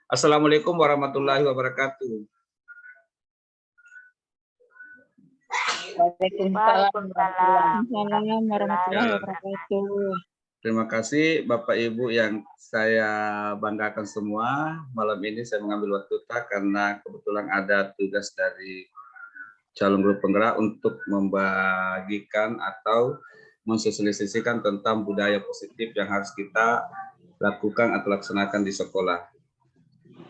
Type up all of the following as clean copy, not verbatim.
Assalamualaikum warahmatullahi wabarakatuh. Waalaikumsalam warahmatullahi wabarakatuh. Terima kasih Bapak Ibu yang saya banggakan semua. Malam ini saya mengambil waktu karena kebetulan ada tugas dari calon guru penggerak untuk membagikan atau mensosialisasikan tentang budaya positif yang harus kita lakukan atau laksanakan di sekolah.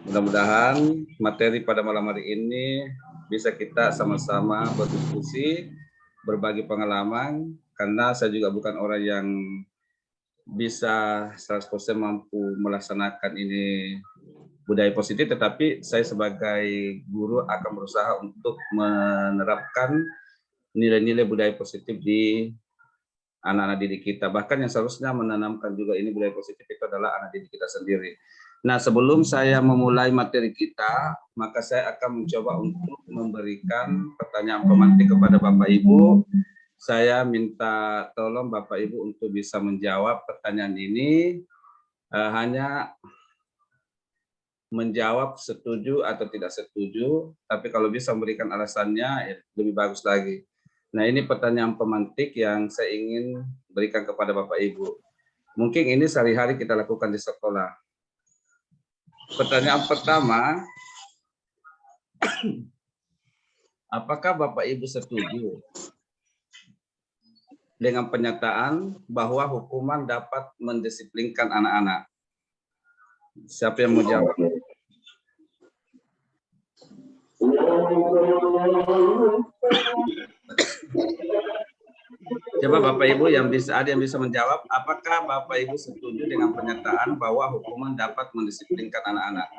Mudah-mudahan materi pada malam hari ini bisa kita sama-sama berdiskusi, berbagi pengalaman, karena saya juga bukan orang yang bisa 100% mampu melaksanakan ini budaya positif, tetapi saya sebagai guru akan berusaha untuk menerapkan nilai-nilai budaya positif di anak-anak didik kita. Bahkan yang seharusnya menanamkan juga ini budaya positif itu adalah anak didik kita sendiri. Nah, sebelum saya memulai materi kita, maka saya akan mencoba untuk memberikan pertanyaan pemantik kepada Bapak Ibu. Saya minta tolong Bapak Ibu untuk bisa menjawab pertanyaan ini, hanya menjawab setuju atau tidak setuju, tapi kalau bisa memberikan alasannya lebih bagus lagi. Nah, ini pertanyaan pemantik yang saya ingin berikan kepada Bapak Ibu. Mungkin ini sehari-hari kita lakukan di sekolah. Pertanyaan pertama, apakah Bapak Ibu setuju dengan pernyataan bahwa hukuman dapat mendisiplinkan anak-anak? Siapa yang mau jawab? Coba Bapak Ibu yang bisa menjawab, apakah Bapak Ibu setuju dengan pernyataan bahwa hukuman dapat mendisiplinkan anak-anak?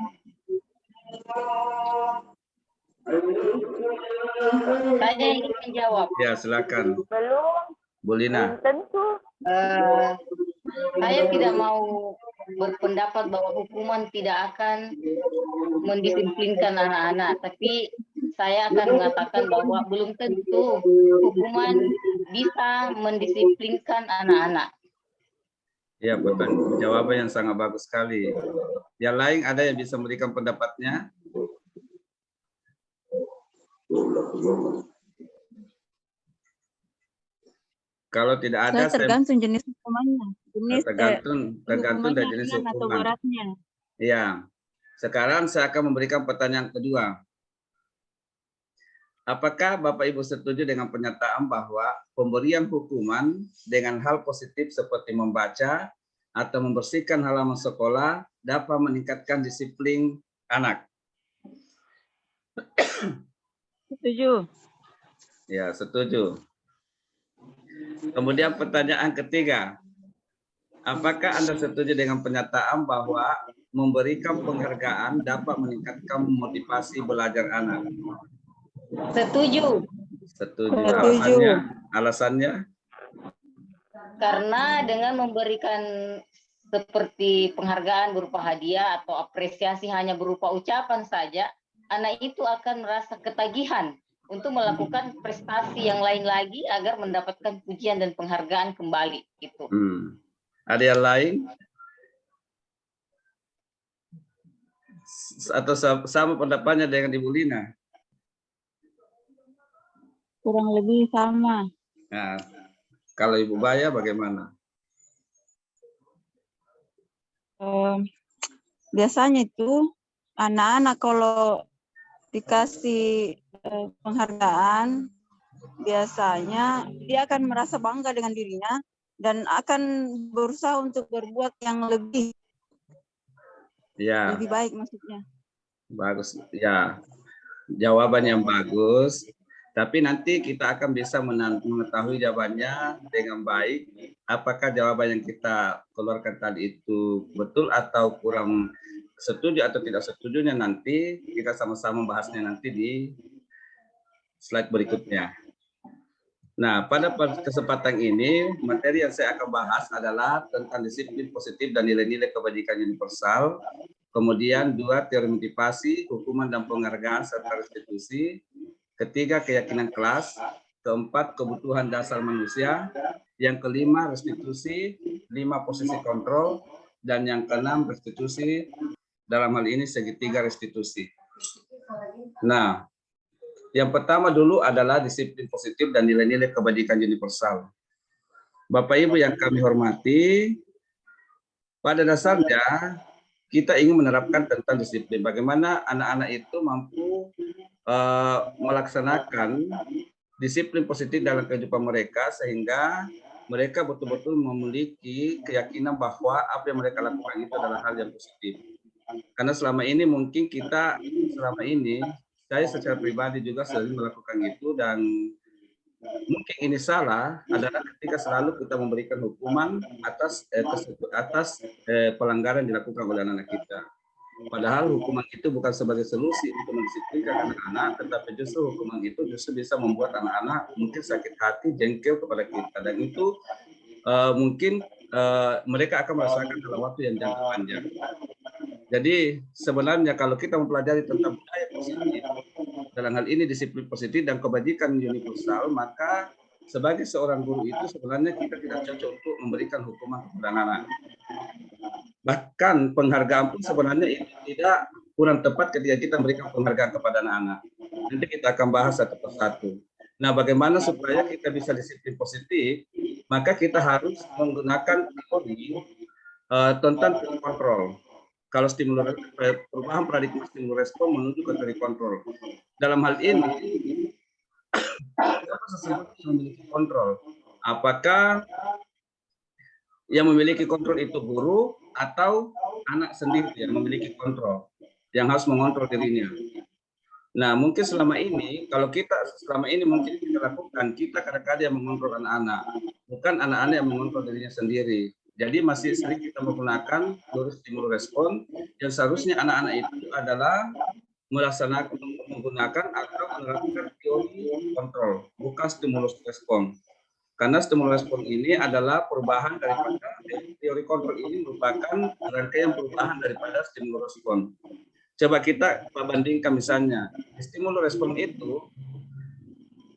Saya ingin menjawab. Ya, silakan. Belum. Bu Lina. Tentu. Saya tidak mau berpendapat bahwa hukuman tidak akan mendisiplinkan anak-anak, tapi saya akan mengatakan bahwa belum tentu hukuman bisa mendisiplinkan anak-anak. Ya, jawaban yang sangat bagus sekali. Yang lain ada yang bisa memberikan pendapatnya? Kalau tidak ada, tergantung jenis hukumannya. Tergantung dari jenis hukuman atau beratnya. Iya. Sekarang saya akan memberikan pertanyaan kedua. Apakah Bapak Ibu setuju dengan pernyataan bahwa pemberian hukuman dengan hal positif seperti membaca atau membersihkan halaman sekolah dapat meningkatkan disiplin anak? Setuju. Ya, setuju. Kemudian pertanyaan ketiga, apakah Anda setuju dengan pernyataan bahwa memberikan penghargaan dapat meningkatkan motivasi belajar anak? Setuju. Setuju. Alasannya? Karena dengan memberikan seperti penghargaan berupa hadiah atau apresiasi hanya berupa ucapan saja, anak itu akan merasa ketagihan untuk melakukan prestasi yang lain lagi agar mendapatkan pujian dan penghargaan kembali. Gitu. Ada yang lain? Atau sama pendapatnya dengan Ibu Lina? Kurang lebih sama. Nah, kalau Ibu Baya bagaimana? Biasanya itu anak-anak kalau dikasih penghargaan, biasanya dia akan merasa bangga dengan dirinya dan akan berusaha untuk berbuat yang lebih baik maksudnya. Bagus, ya. Jawaban yang bagus. Tapi nanti kita akan bisa mengetahui jawabannya dengan baik. Apakah jawaban yang kita keluarkan tadi itu betul atau kurang setuju atau tidak setujunya, nanti kita sama-sama bahasnya nanti di slide berikutnya. Nah, pada kesempatan ini, materi yang saya akan bahas adalah tentang disiplin positif dan nilai-nilai kebajikan universal. Kemudian 2, teori motivasi, hukuman dan penghargaan serta restitusi. Ketiga, keyakinan kelas. Keempat, kebutuhan dasar manusia. Yang kelima, restitusi. 5, posisi kontrol. dan yang keenam restitusi, dalam hal ini segitiga restitusi. Nah, yang pertama dulu adalah disiplin positif dan nilai-nilai kebajikan universal. Bapak Ibu yang kami hormati, pada dasarnya kita ingin menerapkan tentang disiplin. Bagaimana anak-anak itu mampu melaksanakan disiplin positif dalam kehidupan mereka sehingga mereka betul-betul memiliki keyakinan bahwa apa yang mereka lakukan itu adalah hal yang positif. Karena selama ini mungkin saya secara pribadi juga sering melakukan itu, dan mungkin ini salah adalah ketika selalu kita memberikan hukuman atas pelanggaran yang dilakukan oleh anak-anak kita. Padahal hukuman itu bukan sebagai solusi untuk mendisiplinkan anak-anak, tetapi justru hukuman itu justru bisa membuat anak-anak mungkin sakit hati, jengkel kepada kita, dan itu mungkin mereka akan merasakan dalam waktu yang jangka panjang. Jadi sebenarnya kalau kita mempelajari tentang budaya positif, dalam hal ini disiplin positif dan kebajikan universal, maka sebagai seorang guru itu sebenarnya kita tidak cocok untuk memberikan hukuman kepada anak-anak. Bahkan penghargaan pun sebenarnya itu tidak kurang tepat ketika kita memberikan penghargaan kepada anak-anak. Nanti kita akan bahas satu persatu. Nah, bagaimana supaya kita bisa disiplin positif, maka kita harus menggunakan teori tentang teori kontrol. Kalau stimulus, perubahan paradigma stimulus respon menuju ke teori kontrol. Dalam hal ini, siapa seseorang yang memiliki kontrol? Apakah yang memiliki kontrol itu guru atau anak sendiri yang memiliki kontrol, yang harus mengontrol dirinya? Nah, mungkin selama ini mungkin kita lakukan, kita kadang-kadang yang mengontrol anak-anak, bukan anak-anak yang mengontrol dirinya sendiri. Jadi masih sering kita menggunakan teori stimulus respon, yang seharusnya anak-anak itu adalah menggunakan atau menerapkan teori kontrol, bukan stimulus respon. Karena stimulus respon ini adalah perubahan daripada teori kontrol ini, merupakan rangkaian perubahan daripada stimulus respon. Coba kita bandingkan, misalnya di stimulus respon itu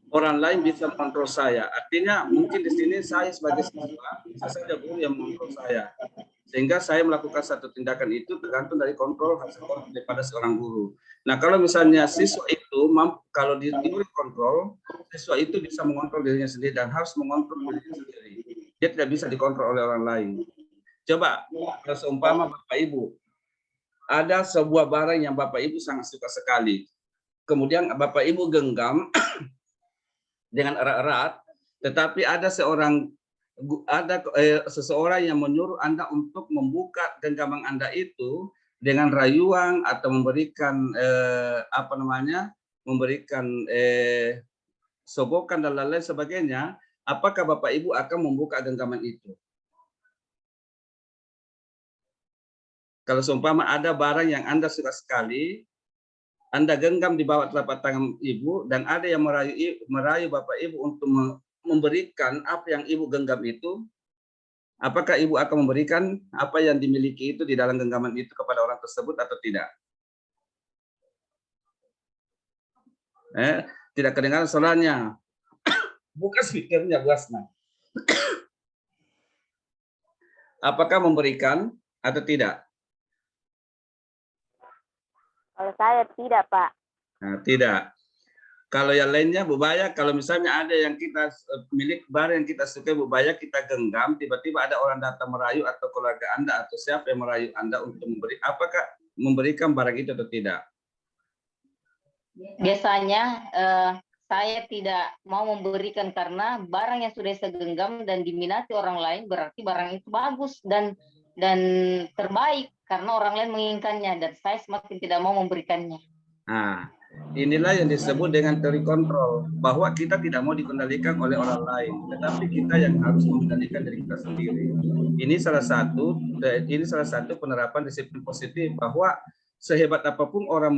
orang lain bisa mengontrol saya, artinya mungkin di sini saya sebagai siswa bisa saja guru yang mengontrol saya, sehingga saya melakukan satu tindakan itu tergantung dari kontrol hasil kontrol daripada seorang guru. Nah, kalau misalnya siswa itu kalau di teori kontrol, siswa itu bisa mengontrol dirinya sendiri dan harus mengontrol dirinya sendiri. Dia tidak bisa dikontrol oleh orang lain. Coba kalau seumpama Bapak Ibu ada sebuah barang yang Bapak Ibu sangat suka sekali, kemudian Bapak Ibu genggam dengan erat-erat, tetapi ada seseorang yang menyuruh Anda untuk membuka genggaman Anda itu dengan rayuan atau memberikan sogokan dan lain-lain sebagainya. Apakah Bapak Ibu akan membuka genggaman itu? Kalau seumpama ada barang yang Anda suka sekali, Anda genggam di bawah telapak tangan Ibu, dan ada yang merayu Bapak Ibu untuk memberikan apa yang Ibu genggam itu, apakah Ibu akan memberikan apa yang dimiliki itu di dalam genggaman itu kepada orang tersebut atau tidak? Tidak kedengaran suaranya. Bukan speakernya, Buasna. Apakah memberikan atau tidak? Kalau saya tidak, Pak. Nah, tidak. Kalau yang lainnya, Bu Baya, kalau misalnya ada yang kita milik barang yang kita sukai, Bu Baya, kita genggam, tiba-tiba ada orang datang merayu atau keluarga Anda atau siapa yang merayu Anda untuk apakah memberikan barang itu atau tidak? Biasanya saya tidak mau memberikan karena barang yang sudah saya genggam dan diminati orang lain berarti barang itu bagus dan terbaik karena orang lain menginginkannya, dan saya semakin tidak mau memberikannya. Nah, inilah yang disebut dengan teori kontrol, bahwa kita tidak mau dikendalikan oleh orang lain, tetapi kita yang harus mengendalikan diri kita sendiri. Ini salah satu penerapan disiplin positif, bahwa sehebat apapun orang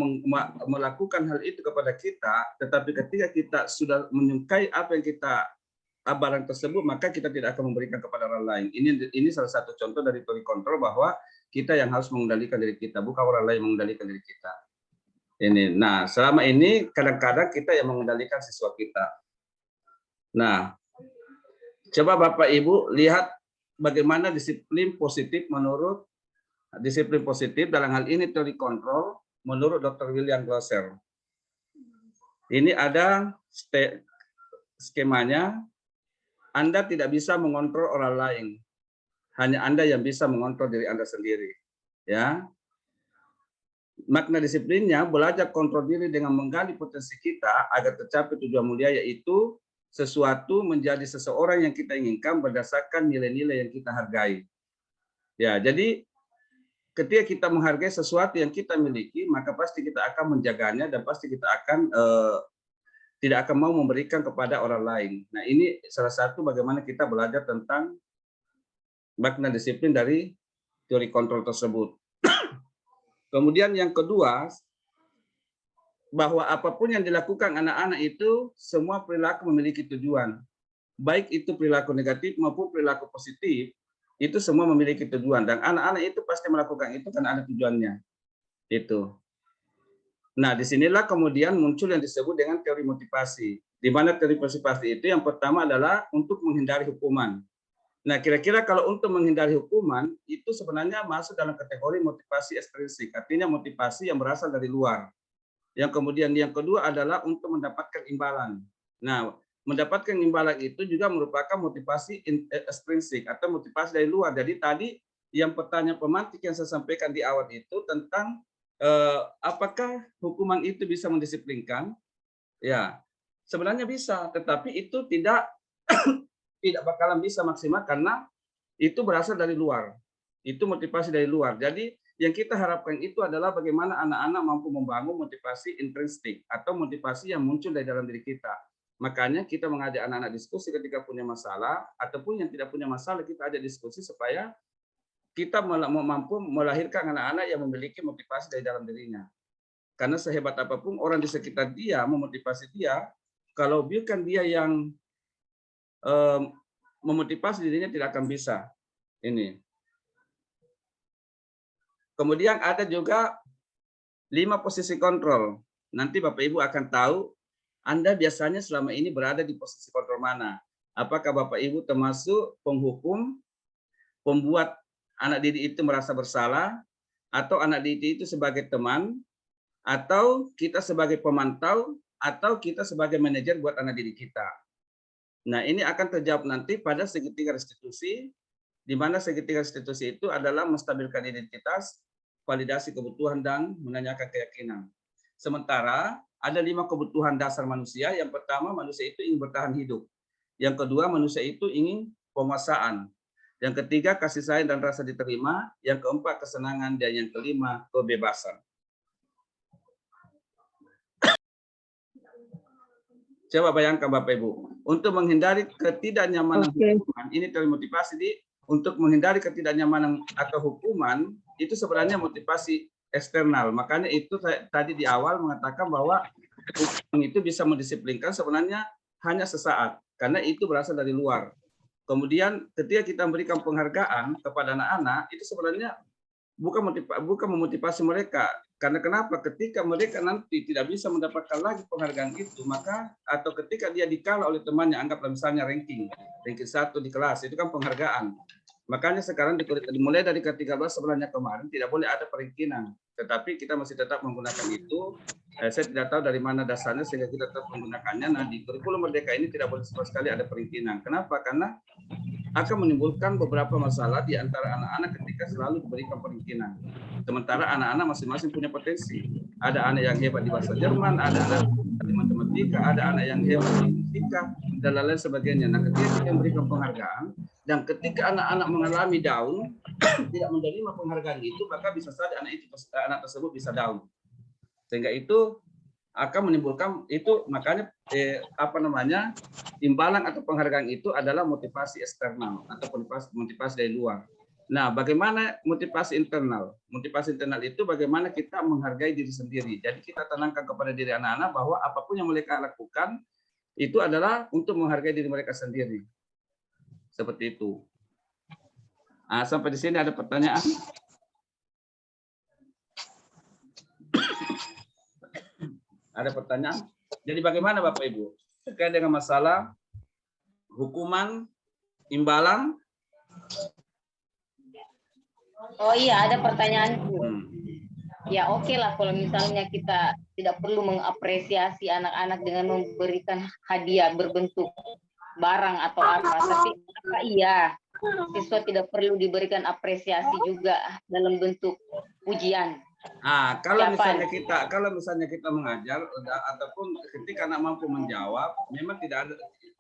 melakukan hal itu kepada kita, tetapi ketika kita sudah menyukai apa yang kita barang tersebut, maka kita tidak akan memberikan kepada orang lain. Ini salah satu contoh dari teori kontrol, bahwa kita yang harus mengendalikan diri kita, bukan orang lain mengendalikan diri kita. Ini. Nah, selama ini kadang-kadang kita yang mengendalikan siswa kita. Nah, coba Bapak Ibu lihat bagaimana disiplin positif menurut Disiplin positif dalam hal ini teori kontrol menurut Dr. William Glasser. Ini ada skemanya. Anda tidak bisa mengontrol orang lain. Hanya Anda yang bisa mengontrol diri Anda sendiri. Ya. Makna disiplinnya belajar kontrol diri dengan menggali potensi kita agar tercapai tujuan mulia, yaitu sesuatu menjadi seseorang yang kita inginkan berdasarkan nilai-nilai yang kita hargai. Ya, jadi ketika kita menghargai sesuatu yang kita miliki, maka pasti kita akan menjaganya dan pasti kita akan tidak akan mau memberikan kepada orang lain. Nah, ini salah satu bagaimana kita belajar tentang makna disiplin dari teori kontrol tersebut. Kemudian yang kedua, bahwa apapun yang dilakukan anak-anak itu, semua perilaku memiliki tujuan. Baik itu perilaku negatif maupun perilaku positif, itu semua memiliki tujuan. Dan anak-anak itu pasti melakukan itu karena ada tujuannya. Itu. Nah, disinilah kemudian muncul yang disebut dengan teori motivasi. Di mana teori motivasi itu yang pertama adalah untuk menghindari hukuman. Nah, kira-kira kalau untuk menghindari hukuman, itu sebenarnya masuk dalam kategori motivasi ekstrinsik. Artinya motivasi yang berasal dari luar. Yang kemudian yang kedua adalah untuk mendapatkan imbalan. Nah, mendapatkan imbalan itu juga merupakan motivasi ekstrinsik atau motivasi dari luar. Jadi tadi yang pertanyaan pemantik yang saya sampaikan di awal itu tentang apakah hukuman itu bisa mendisiplinkan? Ya, sebenarnya bisa, tetapi itu tidak bakalan bisa maksimal karena itu berasal dari luar. Itu motivasi dari luar. Jadi yang kita harapkan itu adalah bagaimana anak-anak mampu membangun motivasi intrinsik atau motivasi yang muncul dari dalam diri kita. Makanya kita mengajak anak-anak diskusi ketika punya masalah, ataupun yang tidak punya masalah kita ajak diskusi supaya kita mampu melahirkan anak-anak yang memiliki motivasi dari dalam dirinya. Karena sehebat apapun orang di sekitar dia memotivasi dia, kalau bukan dia yang memotivasi dirinya tidak akan bisa. Ini. Kemudian ada juga 5 posisi kontrol. Nanti Bapak Ibu akan tahu Anda biasanya selama ini berada di posisi kontrol mana. Apakah Bapak Ibu termasuk penghukum, pembuat anak didik itu merasa bersalah, atau anak didik itu sebagai teman, atau kita sebagai pemantau, atau kita sebagai manajer buat anak didik kita. Nah, ini akan terjawab nanti pada segitiga restitusi, di mana segitiga restitusi itu adalah menstabilkan identitas, validasi kebutuhan, dan menanyakan keyakinan. Sementara ada 5 kebutuhan dasar manusia. Yang pertama, manusia itu ingin bertahan hidup. Yang kedua, manusia itu ingin penguasaan. Yang ketiga, kasih sayang dan rasa diterima. Yang keempat, kesenangan. Dan yang kelima, kebebasan. Coba bayangkan Bapak Ibu, untuk menghindari ketidaknyamanan hukuman, ini teori motivasi untuk menghindari ketidaknyamanan atau hukuman, itu sebenarnya motivasi eksternal. Makanya itu tadi di awal mengatakan bahwa hukuman itu bisa mendisiplinkan sebenarnya hanya sesaat, karena itu berasal dari luar. Kemudian ketika kita memberikan penghargaan kepada anak-anak, itu sebenarnya bukan memotivasi mereka. Karena kenapa? Ketika mereka nanti tidak bisa mendapatkan lagi penghargaan itu, maka atau ketika dia dikalah oleh temannya, anggaplah misalnya ranking 1 di kelas, itu kan penghargaan. Makanya sekarang dimulai dari ke-13 sebenarnya kemarin tidak boleh ada peringkinan, tetapi kita masih tetap menggunakan itu. Saya tidak tahu dari mana dasarnya sehingga kita tetap menggunakannya. Nah, di kurikulum Merdeka ini tidak boleh sama sekali ada peringkinan. Kenapa? Karena akan menimbulkan beberapa masalah di antara anak-anak ketika selalu diberikan peringkinan. Sementara anak-anak masing-masing punya potensi. Ada anak yang hebat di bahasa Jerman, ada anak di matematika, ada anak yang hebat di fisika, dan lain-lain sebagainya. Nah, ketika kita memberikan penghargaan, dan ketika anak-anak mengalami down, tidak menerima penghargaan itu, maka bisa saja anak tersebut bisa down. Sehingga itu akan menimbulkan itu, makanya imbalan atau penghargaan itu adalah motivasi eksternal atau motivasi dari luar. Nah, bagaimana motivasi internal? Motivasi internal itu bagaimana kita menghargai diri sendiri. Jadi kita tanamkan kepada diri anak-anak bahwa apapun yang mereka lakukan itu adalah untuk menghargai diri mereka sendiri. Seperti itu. Nah, sampai di sini ada pertanyaan? Ada pertanyaan? Jadi bagaimana Bapak Ibu terkait dengan masalah hukuman, imbalan? Oh iya, ada pertanyaanku. Hmm. Ya oke lah kalau misalnya kita tidak perlu mengapresiasi anak-anak dengan memberikan hadiah berbentuk barang atau apa, tapi apa iya siswa tidak perlu diberikan apresiasi juga dalam bentuk pujian, Kalau misalnya kita mengajar ataupun ketika anak mampu menjawab, memang tidak ada.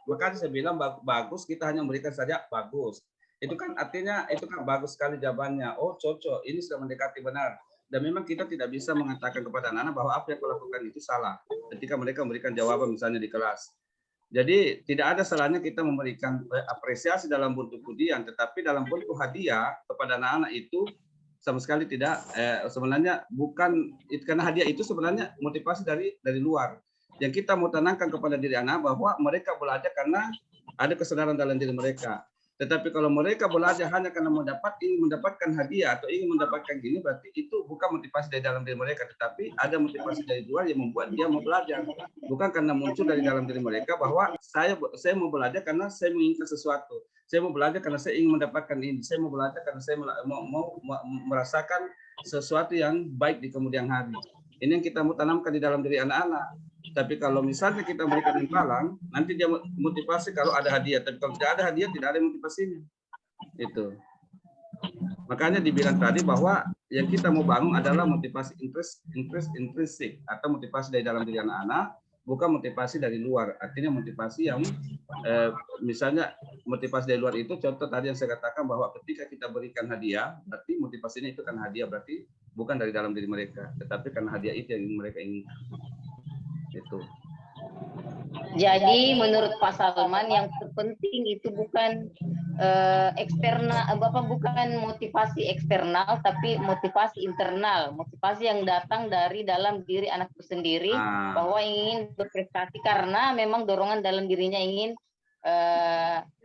Makanya saya bilang bagus, kita hanya memberikan saja bagus. Itu kan artinya itu kan bagus sekali jawabannya. Oh cocok, ini sudah mendekati benar. Dan memang kita tidak bisa mengatakan kepada anak-anak bahwa apa yang kau lakukan itu salah. Ketika mereka memberikan jawaban misalnya di kelas. Jadi tidak ada salahnya kita memberikan apresiasi dalam bentuk pujian, tetapi dalam bentuk hadiah kepada anak-anak itu sama sekali tidak. Sebenarnya bukan karena hadiah itu sebenarnya motivasi dari luar. Yang kita mau tanamkan kepada diri anak bahwa mereka belajar karena ada kesadaran dalam diri mereka. Tetapi kalau mereka belajar hanya karena ingin mendapatkan hadiah atau ingin mendapatkan gini, berarti itu bukan motivasi dari dalam diri mereka, tetapi ada motivasi dari luar yang membuat dia mau belajar. Bukan karena muncul dari dalam diri mereka bahwa saya mau belajar karena saya menginginkan sesuatu. Saya mau belajar karena saya ingin mendapatkan ini. Saya mau belajar karena saya mau merasakan sesuatu yang baik di kemudian hari. Ini yang kita mau tanamkan di dalam diri anak-anak. Tapi kalau misalnya kita berikan imbalan, nanti dia motivasi kalau ada hadiah. Tapi kalau tidak ada hadiah, tidak ada motivasinya. Itu. Makanya dibilang tadi bahwa yang kita mau bangun adalah motivasi intrinsik atau motivasi dari dalam diri anak-anak, bukan motivasi dari luar. Artinya motivasi yang misalnya motivasi dari luar itu contoh tadi yang saya katakan bahwa ketika kita berikan hadiah, berarti motivasinya itu kan hadiah, berarti bukan dari dalam diri mereka, tetapi karena hadiah itu yang mereka inginkan. Itu. Jadi menurut Pak Salman yang terpenting itu bukan eksternal, bukan motivasi eksternal, tapi motivasi internal, motivasi yang datang dari dalam diri anak itu sendiri, bahwa ingin berprestasi karena memang dorongan dalam dirinya ingin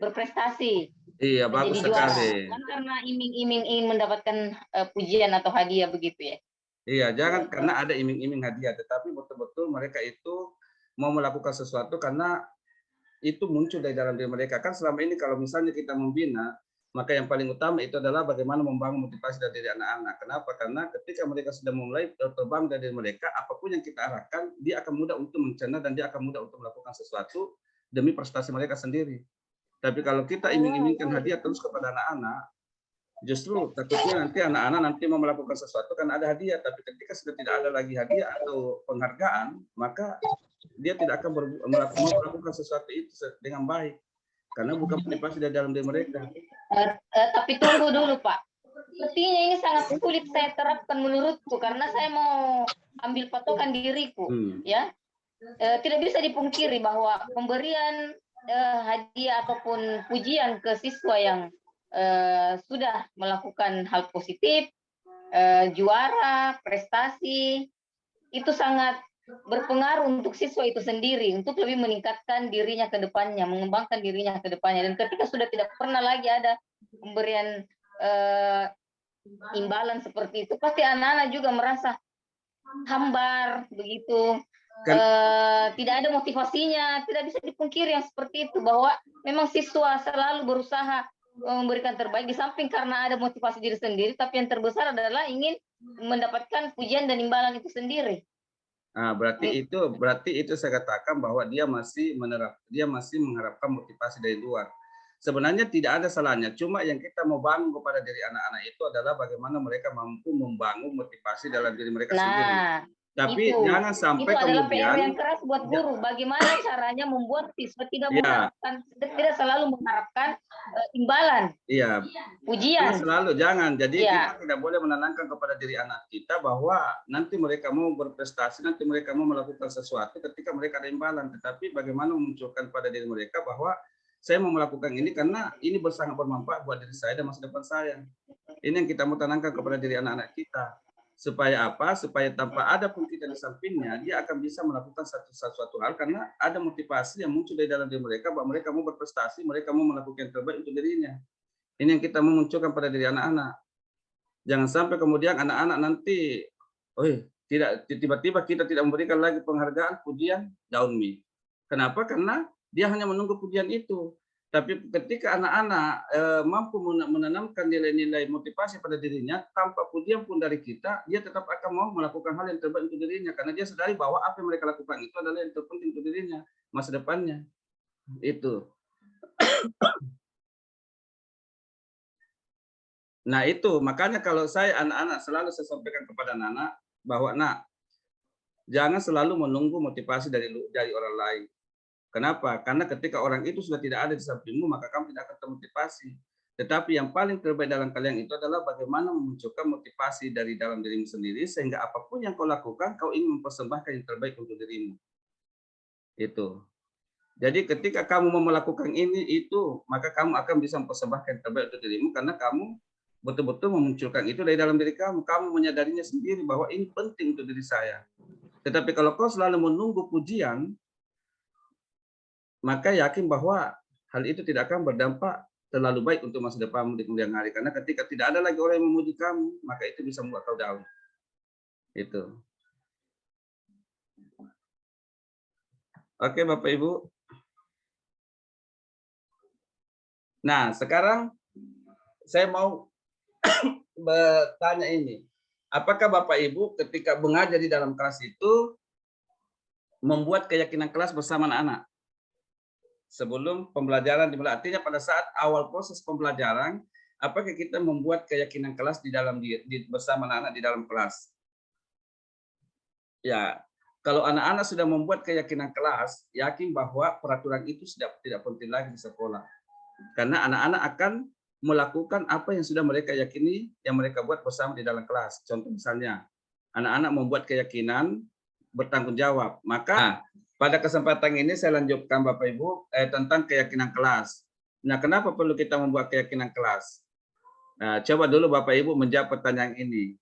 berprestasi. Iya, bagus sekali. Bukan karena iming-iming ingin mendapatkan pujian atau hadiah begitu ya. Iya, jangan karena ada iming-iming hadiah, tetapi betul-betul mereka itu mau melakukan sesuatu karena itu muncul dari dalam diri mereka. Kan selama ini kalau misalnya kita membina, maka yang paling utama itu adalah bagaimana membangun motivasi dari diri anak-anak. Kenapa? Karena ketika mereka sudah mulai terbang dari mereka, apapun yang kita arahkan, dia akan mudah untuk mencerna dan dia akan mudah untuk melakukan sesuatu demi prestasi mereka sendiri. Tapi kalau kita iming-imingkan hadiah terus kepada anak-anak, justru takutnya nanti anak-anak nanti mau melakukan sesuatu kan ada hadiah, tapi ketika sudah tidak ada lagi hadiah atau penghargaan, maka dia tidak akan melakukan sesuatu itu dengan baik karena bukan motivasi dari dalam diri mereka. Tapi tunggu dulu Pak, sepertinya ini sangat sulit saya terapkan menurutku karena saya mau ambil patokan diriku, ya. Tidak bisa dipungkiri bahwa pemberian hadiah ataupun pujian ke siswa yang sudah melakukan hal positif, juara, prestasi, itu sangat berpengaruh untuk siswa itu sendiri, untuk lebih meningkatkan dirinya ke depannya, mengembangkan dirinya ke depannya. Dan ketika sudah tidak pernah lagi ada pemberian imbalan seperti itu, pasti anak-anak juga merasa hambar, begitu. Tidak ada motivasinya, tidak bisa dipungkiri yang seperti itu, bahwa memang siswa selalu berusaha memberikan terbaik di samping karena ada motivasi diri sendiri, tapi yang terbesar adalah ingin mendapatkan pujian dan imbalan itu sendiri. Nah, berarti itu saya katakan bahwa dia masih mengharapkan motivasi dari luar. Sebenarnya tidak ada salahnya, cuma yang kita mau bangun kepada diri anak-anak itu adalah bagaimana mereka mampu membangun motivasi dalam diri mereka sendiri. Tapi jangan sampai itu kemudian adalah PR yang keras buat guru. Bagaimana caranya membuat siswa tidak selalu mengharapkan imbalan. Iya. Pujian. Jangan. Jadi kita tidak boleh menanamkan kepada diri anak kita bahwa nanti mereka mau berprestasi, nanti mereka mau melakukan sesuatu ketika mereka ada imbalan. Tetapi bagaimana memunculkan pada diri mereka bahwa saya mau melakukan ini karena ini sangat bermanfaat buat diri saya dan masa depan saya. Ini yang kita mau tanamkan kepada diri anak-anak kita. Supaya apa? Supaya tanpa ada pun kita di sampingnya, dia akan bisa melakukan sesuatu hal karena ada motivasi yang muncul dari dalam diri mereka bahwa mereka mau berprestasi, mereka mau melakukan yang terbaik untuk dirinya. Ini yang kita mau munculkan pada diri anak-anak. Jangan sampai kemudian anak-anak nanti, tidak tiba-tiba kita tidak memberikan lagi penghargaan, pujian, down me. Kenapa? Karena dia hanya menunggu pujian itu. Tapi ketika anak-anak mampu menanamkan nilai-nilai motivasi pada dirinya, tanpa pujian pun dari kita, dia tetap akan mau melakukan hal yang terbaik untuk dirinya. Karena dia sadari bahwa apa yang mereka lakukan itu adalah yang terpenting untuk dirinya, masa depannya. Itu. Nah itu, makanya kalau saya anak-anak selalu saya sampaikan kepada anak-anak, bahwa jangan selalu menunggu motivasi dari orang lain. Kenapa? Karena ketika orang itu sudah tidak ada di sampingmu, maka kamu tidak akan termotivasi. Tetapi yang paling terbaik dalam kalian itu adalah bagaimana memunculkan motivasi dari dalam dirimu sendiri, sehingga apapun yang kau lakukan, kau ingin mempersembahkan yang terbaik untuk dirimu. Itu. Jadi ketika kamu mau melakukan itu, maka kamu akan bisa mempersembahkan yang terbaik untuk dirimu, karena kamu betul-betul memunculkan itu dari dalam diri kamu. Kamu menyadarinya sendiri bahwa ini penting untuk diri saya. Tetapi kalau kau selalu menunggu pujian, maka yakin bahwa hal itu tidak akan berdampak terlalu baik untuk masa depanmu di kemudian hari. Karena ketika tidak ada lagi orang yang memuji kamu, maka itu bisa membuat kau down. Itu. Oke, Bapak Ibu. Nah, sekarang saya mau bertanya ini. Apakah Bapak Ibu ketika mengajar di dalam kelas itu membuat keyakinan kelas bersama anak-anak? Sebelum pembelajaran dimulai, artinya pada saat awal proses pembelajaran, apakah kita membuat keyakinan kelas bersama anak-anak di dalam kelas? Ya, kalau anak-anak sudah membuat keyakinan kelas, yakin bahwa peraturan itu sudah tidak penting lagi di sekolah. Karena anak-anak akan melakukan apa yang sudah mereka yakini, yang mereka buat bersama di dalam kelas. Contoh misalnya, anak-anak membuat keyakinan bertanggung jawab. Maka pada kesempatan ini saya lanjutkan Bapak Ibu tentang keyakinan kelas. Nah, kenapa perlu kita membuat keyakinan kelas? Nah, coba dulu Bapak Ibu menjawab pertanyaan ini.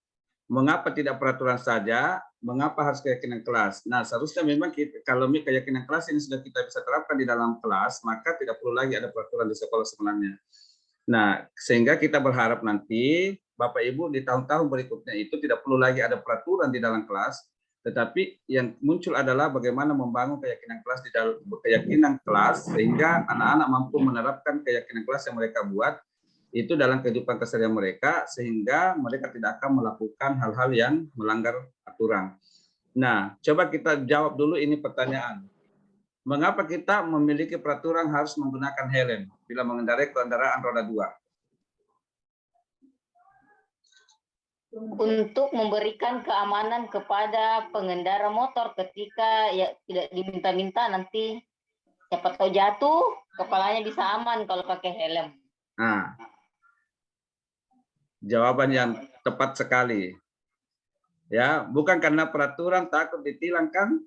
Mengapa tidak peraturan saja? Mengapa harus keyakinan kelas? Nah, seharusnya memang kalau keyakinan kelas ini sudah kita bisa terapkan di dalam kelas, maka tidak perlu lagi ada peraturan di sekolah sebenarnya. Nah, sehingga kita berharap nanti Bapak Ibu di tahun-tahun berikutnya itu tidak perlu lagi ada peraturan di dalam kelas, tetapi yang muncul adalah bagaimana membangun keyakinan kelas di dalam keyakinan kelas sehingga anak-anak mampu menerapkan keyakinan kelas yang mereka buat itu dalam kehidupan keseharian mereka sehingga mereka tidak akan melakukan hal-hal yang melanggar aturan. Nah, coba kita jawab dulu ini pertanyaan. Mengapa kita memiliki peraturan harus menggunakan helm bila mengendarai kendaraan roda 2? Untuk memberikan keamanan kepada pengendara motor ketika ya tidak diminta-minta nanti siapa tahu jatuh, kepalanya bisa aman kalau pakai helm. Nah, jawaban yang tepat sekali. Ya, bukan karena peraturan takut ditilang kan?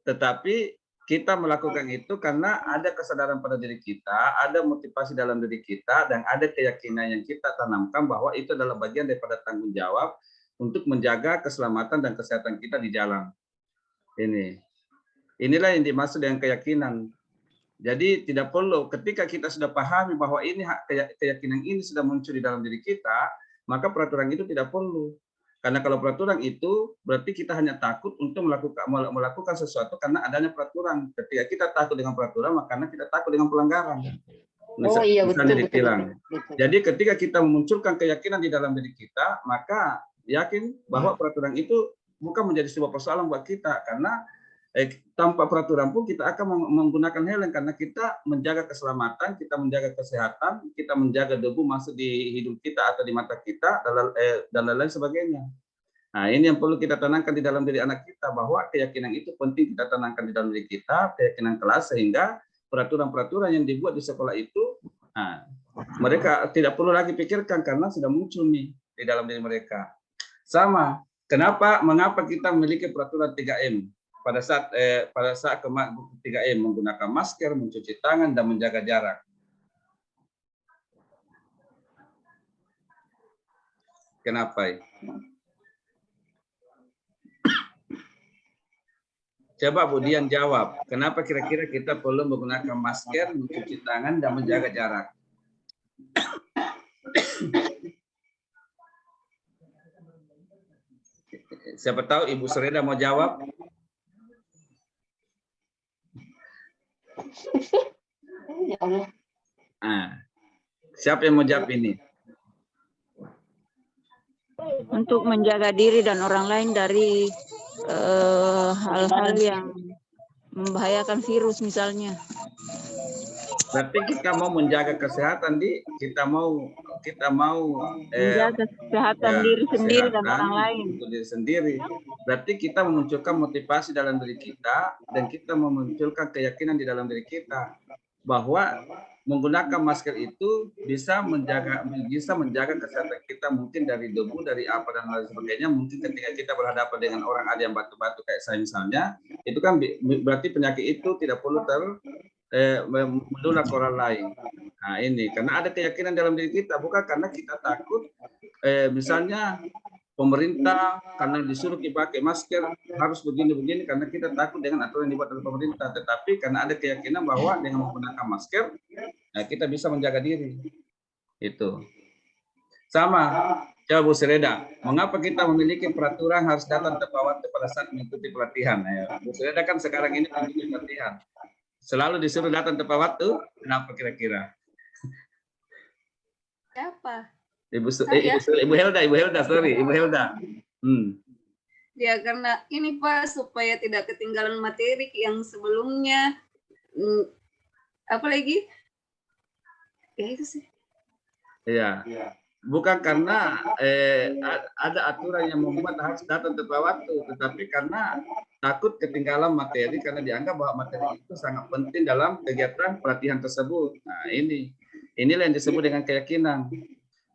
Tetapi kita melakukan itu karena ada kesadaran pada diri kita, ada motivasi dalam diri kita, dan ada keyakinan yang kita tanamkan bahwa itu adalah bagian daripada tanggung jawab untuk menjaga keselamatan dan kesehatan kita di jalan. Inilah yang dimaksud dengan keyakinan. Jadi tidak perlu ketika kita sudah pahami bahwa ini keyakinan ini sudah muncul di dalam diri kita, maka peraturan itu tidak perlu. Karena kalau peraturan itu berarti kita hanya takut untuk melakukan sesuatu karena adanya peraturan. Ketika kita takut dengan peraturan, maka kita takut dengan pelanggaran. Misalnya ditilang. Jadi ketika kita memunculkan keyakinan di dalam diri kita, maka yakin bahwa peraturan itu bukan menjadi sebuah persoalan buat kita. Karena tanpa peraturan pun kita akan menggunakan helm karena kita menjaga keselamatan, kita menjaga kesehatan, kita menjaga debu masuk di hidung kita atau di mata kita dan lain-lain sebagainya. Nah, ini yang perlu kita tanamkan di dalam diri anak kita bahwa keyakinan itu penting kita tanamkan di dalam diri kita, keyakinan kelas sehingga peraturan-peraturan yang dibuat di sekolah itu mereka tidak perlu lagi pikirkan karena sudah muncul nih di dalam diri mereka. Sama, mengapa kita memiliki peraturan 3M? Pada saat 3M menggunakan masker, mencuci tangan, dan menjaga jarak. Kenapa? Coba Bu Dian jawab, kenapa kira-kira kita perlu menggunakan masker, mencuci tangan, dan menjaga jarak? Siapa tahu Ibu Sereda mau jawab? Ya Allah. Nah, siapa yang mau jawab ini? Untuk menjaga diri dan orang lain dari hal-hal yang membahayakan virus misalnya. Berarti kita mau menjaga kesehatan, kita mau Menjaga kesehatan diri sendiri dan orang lain. untuk diri sendiri. Berarti kita memunculkan motivasi dalam diri kita dan kita memunculkan keyakinan di dalam diri kita bahwa menggunakan masker itu bisa menjaga kesehatan kita, mungkin dari debu, dari apa dan lain sebagainya. Mungkin ketika kita berhadapan dengan orang ada yang batuk-batuk kayak saya misalnya, itu kan berarti penyakit itu tidak perlu menular ke orang lain. Nah ini karena ada keyakinan dalam diri kita, bukan karena kita takut misalnya pemerintah karena disuruh pakai masker harus begini-begini karena kita takut dengan aturan yang dibuat oleh pemerintah, tetapi karena ada keyakinan bahwa dengan menggunakan masker kita bisa menjaga diri. Itu sama. Coba Bu Sereda, mengapa kita memiliki peraturan harus datang tepat waktu pada saat mengikuti pelatihan? Bu Sereda kan sekarang ini mengikuti pelatihan, selalu disuruh datang tepat waktu. Kenapa kira-kira? Siapa? Ibu Helda, sorry, Ibu Helda. Ya karena ini Pak, supaya tidak ketinggalan materi yang sebelumnya. Apa lagi? Ya itu sih. Iya. Bukan karena ada aturan yang membuat harus datang tepat waktu, tetapi karena takut ketinggalan materi karena dianggap bahwa materi itu sangat penting dalam kegiatan pelatihan tersebut. Nah, inilah yang disebut dengan keyakinan.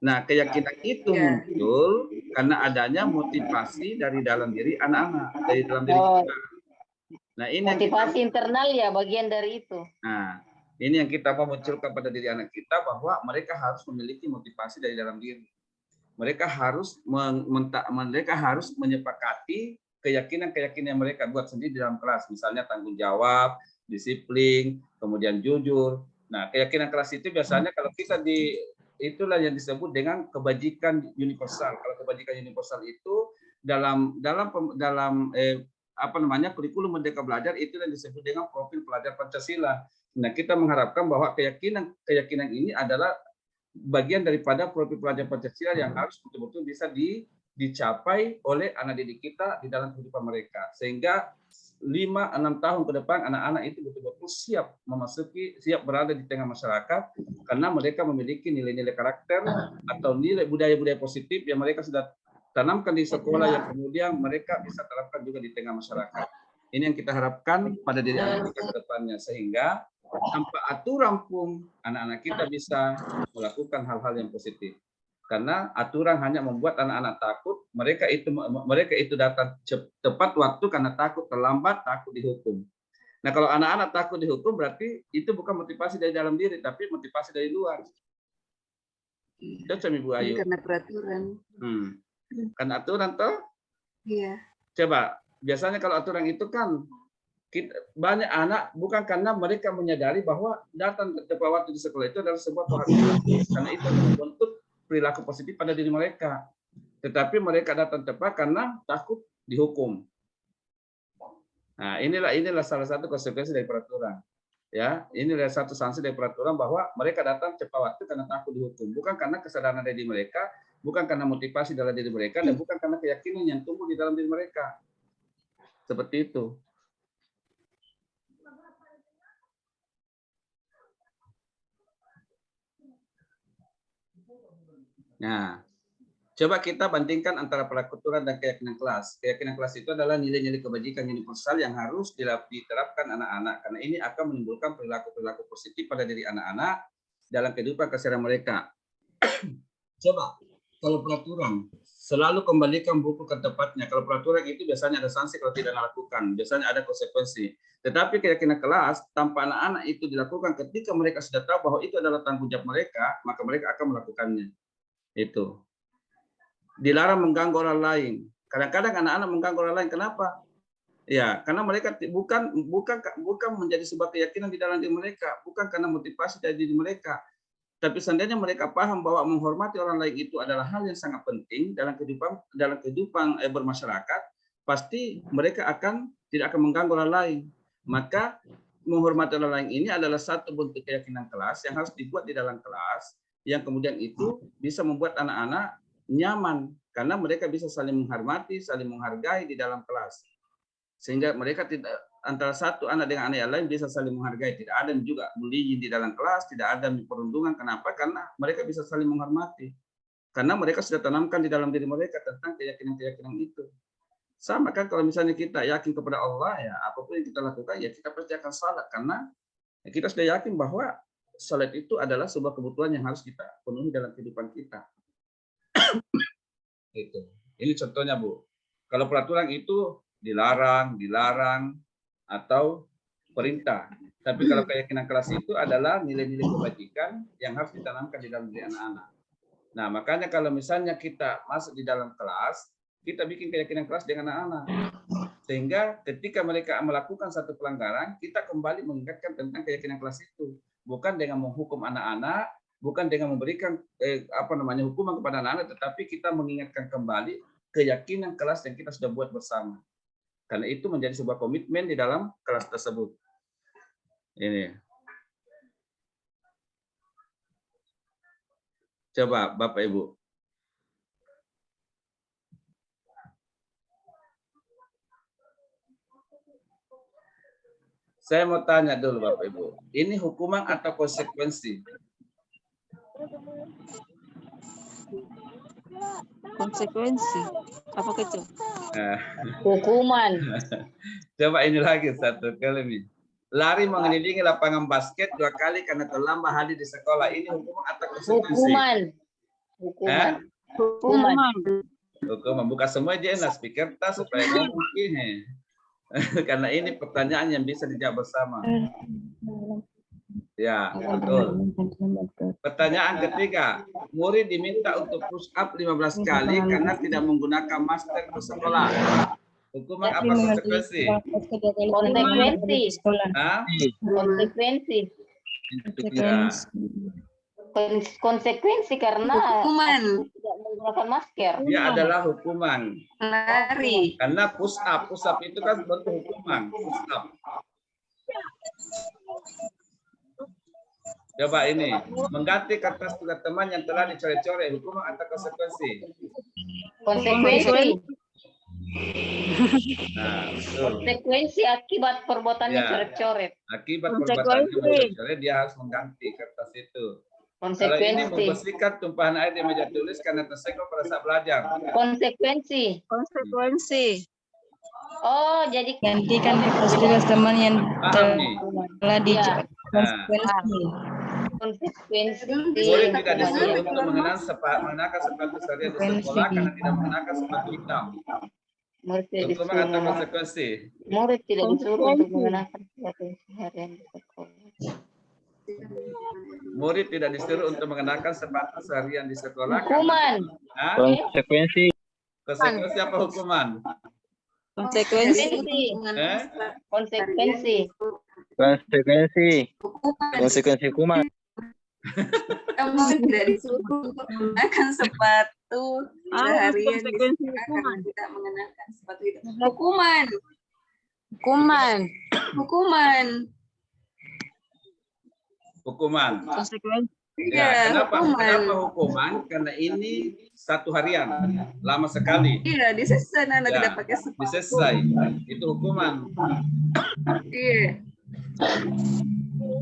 Nah, keyakinan itu muncul karena adanya motivasi dari dalam diri anak-anak, dari dalam diri kita. Nah, ini motivasi internal ya, bagian dari itu. Nah, ini yang kita mau munculkan pada diri anak kita bahwa mereka harus memiliki motivasi dari dalam diri. Mereka harus menyepakati keyakinan-keyakinan yang mereka buat sendiri di dalam kelas, misalnya tanggung jawab, disiplin, kemudian jujur. Nah, keyakinan kelas itu biasanya kalau kita itulah yang disebut dengan kebajikan universal. Kalau kebajikan universal itu dalam kurikulum Merdeka Belajar itu yang disebut dengan profil pelajar Pancasila. Nah, kita mengharapkan bahwa keyakinan ini adalah bagian daripada profil pelajar Pancasila yang harus betul-betul bisa dicapai oleh anak didik kita di dalam kehidupan mereka. Sehingga 5-6 tahun ke depan anak-anak itu betul-betul siap berada di tengah masyarakat karena mereka memiliki nilai-nilai karakter atau nilai budaya-budaya positif yang mereka sudah tanamkan di sekolah yang kemudian mereka bisa terapkan juga di tengah masyarakat. Ini yang kita harapkan pada diri anak kita ke depannya, sehingga tanpa aturan pun anak-anak kita bisa melakukan hal-hal yang positif. Karena aturan hanya membuat anak-anak takut, mereka itu datang tepat waktu karena takut terlambat, takut dihukum. Nah, kalau anak-anak takut dihukum berarti itu bukan motivasi dari dalam diri, tapi motivasi dari luar. Itu Ibu Ayu. Karena peraturan. Karena aturan toh? Iya. Coba, biasanya kalau aturan itu kan banyak anak bukan karena mereka menyadari bahwa datang tepat waktu di sekolah itu adalah sebuah peraturan, karena itu membentuk perilaku positif pada diri mereka, tetapi mereka datang tepat karena takut dihukum. Nah, inilah salah satu konsekuensi dari peraturan. Ya, inilah satu sanksi dari peraturan bahwa mereka datang tepat waktu karena takut dihukum, bukan karena kesadaran dari diri mereka, bukan karena motivasi dalam diri mereka, dan bukan karena keyakinan yang tumbuh di dalam diri mereka. Seperti itu. Nah, coba kita bandingkan antara peraturan dan keyakinan kelas. Keyakinan kelas itu adalah nilai-nilai kebajikan universal yang harus diterapkan anak-anak, karena ini akan menimbulkan perilaku-perilaku positif pada diri anak-anak dalam kehidupan keseharian mereka. Coba, kalau peraturan, selalu kembalikan buku ke tempatnya. Kalau peraturan itu biasanya ada sanksi kalau tidak dilakukan, biasanya ada konsekuensi. Tetapi keyakinan kelas, tanpa anak-anak itu dilakukan ketika mereka sudah tahu bahwa itu adalah tanggung jawab mereka, maka mereka akan melakukannya. Itu dilarang mengganggu orang lain. Kadang-kadang anak-anak mengganggu orang lain. Kenapa? Ya, karena mereka bukan menjadi sebuah keyakinan di dalam diri mereka, bukan karena motivasi dari diri mereka. Tapi seandainya mereka paham bahwa menghormati orang lain itu adalah hal yang sangat penting dalam kehidupan bermasyarakat, pasti mereka tidak akan mengganggu orang lain. Maka menghormati orang lain ini adalah satu bentuk keyakinan kelas yang harus dibuat di dalam kelas, yang kemudian itu bisa membuat anak-anak nyaman karena mereka bisa saling menghormati, saling menghargai di dalam kelas. Sehingga mereka tidak, antara satu anak dengan anak yang lain bisa saling menghargai. Tidak ada juga bullying di dalam kelas, tidak ada perundungan. Kenapa? Karena mereka bisa saling menghormati. Karena mereka sudah tanamkan di dalam diri mereka tentang keyakinan-keyakinan itu. Sama kan kalau misalnya kita yakin kepada Allah, ya apapun yang kita lakukan, ya kita pasti akan salat. Karena kita sudah yakin bahwa salat itu adalah sebuah kebutuhan yang harus kita penuhi dalam kehidupan kita. Itu. Ini contohnya, Bu. Kalau peraturan itu dilarang, atau perintah. Tapi kalau keyakinan kelas itu adalah nilai-nilai kebajikan yang harus ditanamkan di dalam diri anak-anak. Nah, makanya kalau misalnya kita masuk di dalam kelas, kita bikin keyakinan kelas dengan anak-anak. Sehingga ketika mereka melakukan satu pelanggaran, kita kembali mengingatkan tentang keyakinan kelas itu. Bukan dengan menghukum anak-anak, bukan dengan memberikan hukuman kepada anak-anak, tetapi kita mengingatkan kembali keyakinan kelas yang kita sudah buat bersama. Karena itu menjadi sebuah komitmen di dalam kelas tersebut. Ini. Coba Bapak Ibu. Saya mau tanya dulu Bapak Ibu. Ini hukuman atau konsekuensi? Konsekuensi. Apa itu? Hukuman. Coba ini lagi satu kali nih. Lari mengelilingi lapangan basket 2 kali karena terlambat hadir di sekolah. Ini hukuman atau konsekuensi? Hukuman. Hukuman. Buka semua aja nah speaker tas supaya ngomong ini. Karena ini pertanyaan yang bisa dijawab bersama. Ya, betul. Pertanyaan ketiga, murid diminta untuk push up 15 kali karena tidak menggunakan masker ke sekolah. Hukuman apa konsekuensi? Konsekuensi karena Hukuman. tidak menggunakan masker. Dia adalah hukuman. Lari. Karena push up itu kan bentuk hukuman. Push up. Coba ini, mengganti kertas tugas teman yang telah dicoret-coret, hukuman atau konsekuensi? Konsekuensi. Nah, betul. Konsekuensi akibat perbuatannya coret-coret. Akibat perbuatannya coret-coret, dia harus mengganti kertas itu. Kalau ini membersihkan tumpahan air di meja tulis karena tersenggol pada saat belajar. Konsekuensi. Oh, jadi gantikan kertas tugas teman yang telah dicoret. Konsekuensi. Murid tidak disuruh untuk mengenakan sepatu seharian di sekolah karena tidak mengenakan sepatu hitam. Hukuman atau konsekuensi? Murid tidak disuruh untuk mengenakan sepatu seharian di sekolah. Murid tidak disuruh untuk mengenakan sepatu seharian di sekolah. Hukuman. Konsekuensi. Konsekuensi apa hukuman? Konsekuensi. Konsekuensi hukuman. Kamu tidak disuruh untuk menggunakan sepatu seharian di sekolah karena tidak mengenakan sepatu itu. Hukuman. Konsekuensi. Ya, kenapa hukuman? Karena ini 1 harian, lama sekali. Iya, disesai anak tidak pakai sepatu. Disesai, itu hukuman. Iya.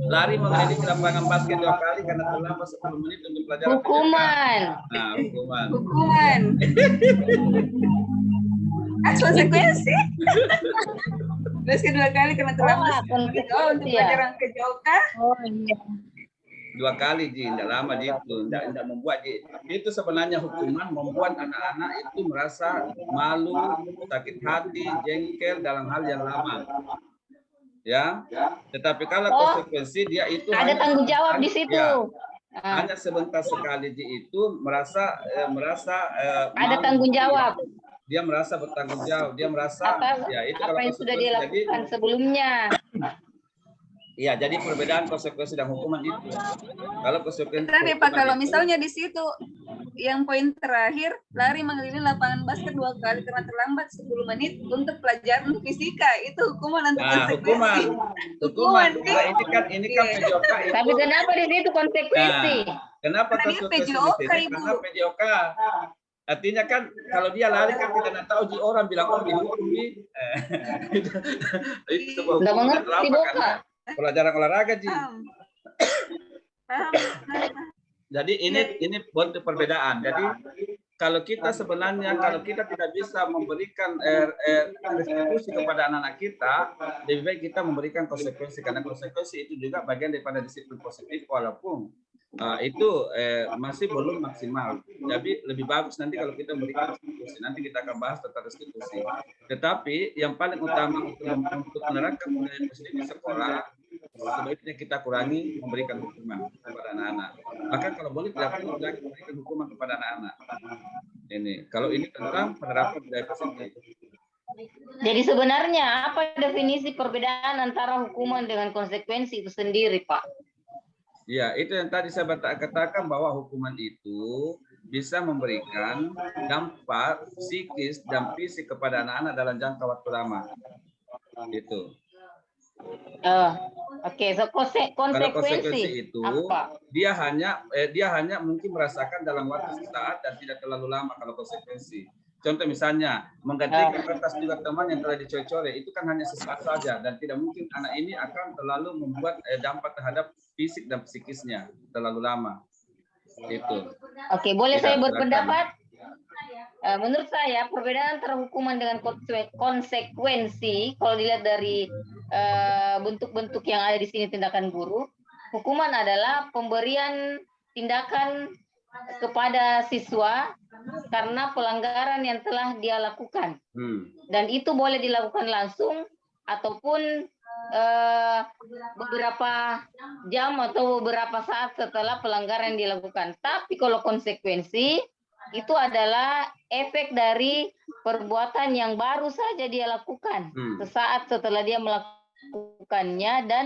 Lari mengelilingi lapangan basket 2 kali karena terlambat 10 menit untuk pelajaran. Hukuman. Nah, hukuman. Konsekuensi. Basket 2 kali karena terlambat. Untuk pelajaran kejauhan. Oh iya. 2 kali Ji, tidak lama itu, tidak membuat Ji. Itu sebenarnya hukuman membuat anak-anak itu merasa malu, sakit hati, jengkel dalam hal yang lama. Ya, tetapi kalau konsekuensi dia itu ada tanggung jawab di situ. Ya, hanya sebentar sekali Ji itu merasa ada tanggung jawab. Dia merasa bertanggung jawab, dia merasa ya itu apa kalau yang sudah dia lakukan sebelumnya. Iya, jadi perbedaan konsekuensi dan hukuman itu. Kalau konsekuensi Tadi Pak, kalau misalnya di situ yang poin terakhir, lari mengelilingi lapangan basket 2 kali karena terlambat 10 menit untuk pelajaran fisika. Itu hukuman atau konsekuensi? Hukuman. Nah, ini kan PJOK itu. Tapi kenapa di situ konsekuensi? Kenapa konsekuensi di sini? Karena PJOK. Artinya kan kalau dia lari kan tidak tahu orang bilang dihukum nih. Itu sebuah hukuman karena pelajaran olahraga Ji. Jadi ini bentuk perbedaan. Jadi kalau kita sebenarnya tidak bisa memberikan restitusi kepada anak-anak kita, lebih baik kita memberikan konsekuensi, karena konsekuensi itu juga bagian daripada disiplin positif, walaupun itu masih belum maksimal. Jadi lebih bagus nanti kalau kita memberikan restitusi. Nanti kita akan bahas tentang restitusi. Tetapi yang paling utama untuk menerapkan budaya positif di sekolah, sebaiknya kita kurangi memberikan hukuman kepada anak-anak. Bahkan kalau boleh tidak perlu lagi memberikan hukuman kepada anak-anak. Ini kalau ini tentang penerapan budaya positif. Jadi sebenarnya apa definisi perbedaan antara hukuman dengan konsekuensi itu sendiri, Pak? Ya, itu yang tadi saya katakan bahwa hukuman itu bisa memberikan dampak psikis dan fisik kepada anak-anak dalam jangka waktu lama. Itu. Oke, so konsekuensi itu apa? dia hanya mungkin merasakan dalam waktu sesaat dan tidak terlalu lama kalau konsekuensi. Contoh misalnya menggantikan kertas juga teman yang telah dicoret-coret, itu kan hanya sesaat saja dan tidak mungkin anak ini akan terlalu membuat dampak terhadap fisik dan psikisnya terlalu lama. Itu. Oke, boleh saya berpendapat? Menurut saya perbedaan antara hukuman dengan konsekuensi, kalau dilihat dari bentuk-bentuk yang ada di sini tindakan guru, hukuman adalah pemberian tindakan kepada siswa karena pelanggaran yang telah dia lakukan, dan itu boleh dilakukan langsung ataupun beberapa jam atau beberapa saat setelah pelanggaran dilakukan. Tapi kalau konsekuensi itu adalah efek dari perbuatan yang baru saja dia lakukan sesaat setelah dia melakukannya, dan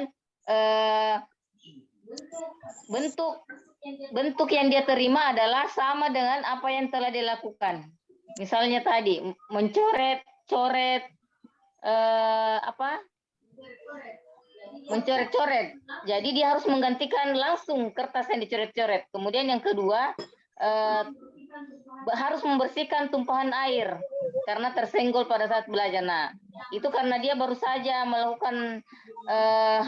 bentuk yang dia terima adalah sama dengan apa yang telah dilakukan. Misalnya tadi mencoret-coret mencoret-coret. Jadi dia harus menggantikan langsung kertas yang dicoret-coret. Kemudian yang kedua, harus membersihkan tumpahan air karena tersenggol pada saat belajar. Nah, itu karena dia baru saja melakukan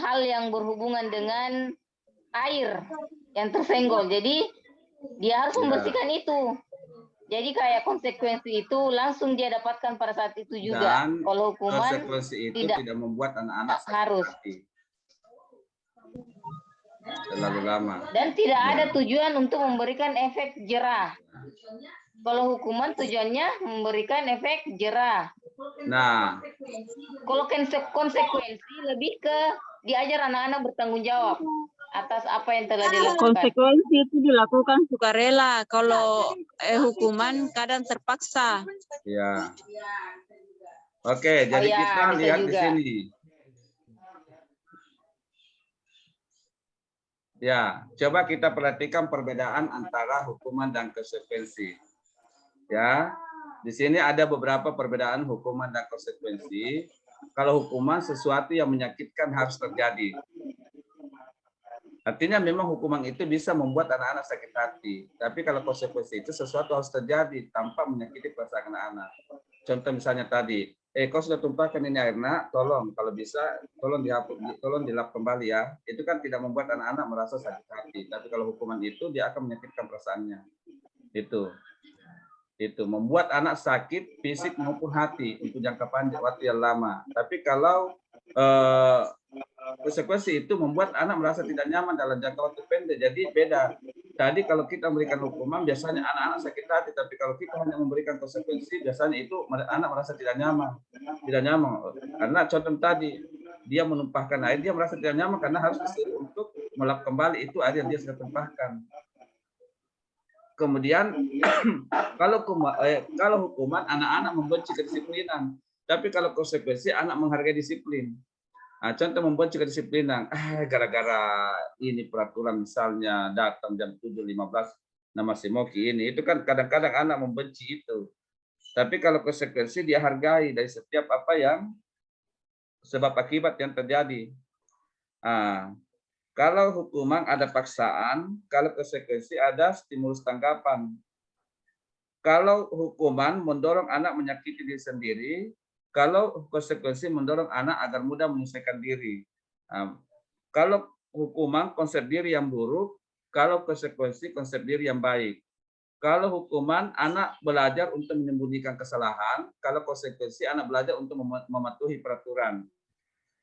hal yang berhubungan dengan air yang tersenggol. Jadi dia harus membersihkan itu. Jadi kayak konsekuensi itu langsung dia dapatkan pada saat itu juga. Dan kalau hukuman konsekuensi itu tidak membuat anak-anak harus terlalu lama. Dan tidak ada tujuan untuk memberikan efek jerah. Kalau hukuman tujuannya memberikan efek jerah. Nah, kalau konsekuensi lebih ke diajar anak-anak bertanggung jawab atas apa yang telah dilakukan. Konsekuensi itu dilakukan sukarela. Kalau hukuman kadang terpaksa. Ya. Oke, jadi kita lihat juga di sini. Ya, coba kita perhatikan perbedaan antara hukuman dan konsekuensi. Ya, di sini ada beberapa perbedaan hukuman dan konsekuensi. Kalau hukuman sesuatu yang menyakitkan harus terjadi. Artinya memang hukuman itu bisa membuat anak-anak sakit hati. Tapi kalau konsekuensi itu sesuatu harus terjadi tanpa menyakiti perasaan anak-anak. Contoh misalnya tadi, kau sudah tumpahkan ini air, nak, tolong kalau bisa tolong dihapus, tolong dilap kembali ya. Itu kan tidak membuat anak-anak merasa sakit hati. Tapi kalau hukuman itu dia akan menyakitkan perasaannya. Itu membuat anak sakit fisik maupun hati untuk jangka panjang waktu yang lama. Tapi kalau konsekuensi itu membuat anak merasa tidak nyaman dalam jangka waktu pendek. Jadi beda. Tadi kalau kita memberikan hukuman biasanya anak-anak sakit hati, tapi kalau kita hanya memberikan konsekuensi biasanya itu anak merasa tidak nyaman. Karena contoh tadi dia menumpahkan air, dia merasa tidak nyaman karena harus disuruh untuk melap kembali itu air yang dia sudah tumpahkan. Kemudian kalau hukuman anak-anak membenci kedisiplinan, tapi kalau konsekuensi anak menghargai disiplin. Nah, contoh membenci kedisiplinan, gara-gara ini peraturan misalnya datang jam 7.15 nama si Moki ini. Itu kan kadang-kadang anak membenci itu. Tapi kalau konsekuensi dia hargai dari setiap apa yang sebab akibat yang terjadi. Kalau hukuman ada paksaan, kalau konsekuensi ada stimulus tanggapan. Kalau hukuman mendorong anak menyakiti diri sendiri, kalau konsekuensi mendorong anak agar mudah menyelesaikan diri. Kalau hukuman konsep diri yang buruk, kalau konsekuensi konsep diri yang baik. Kalau hukuman anak belajar untuk menyembunyikan kesalahan, kalau konsekuensi anak belajar untuk mematuhi peraturan.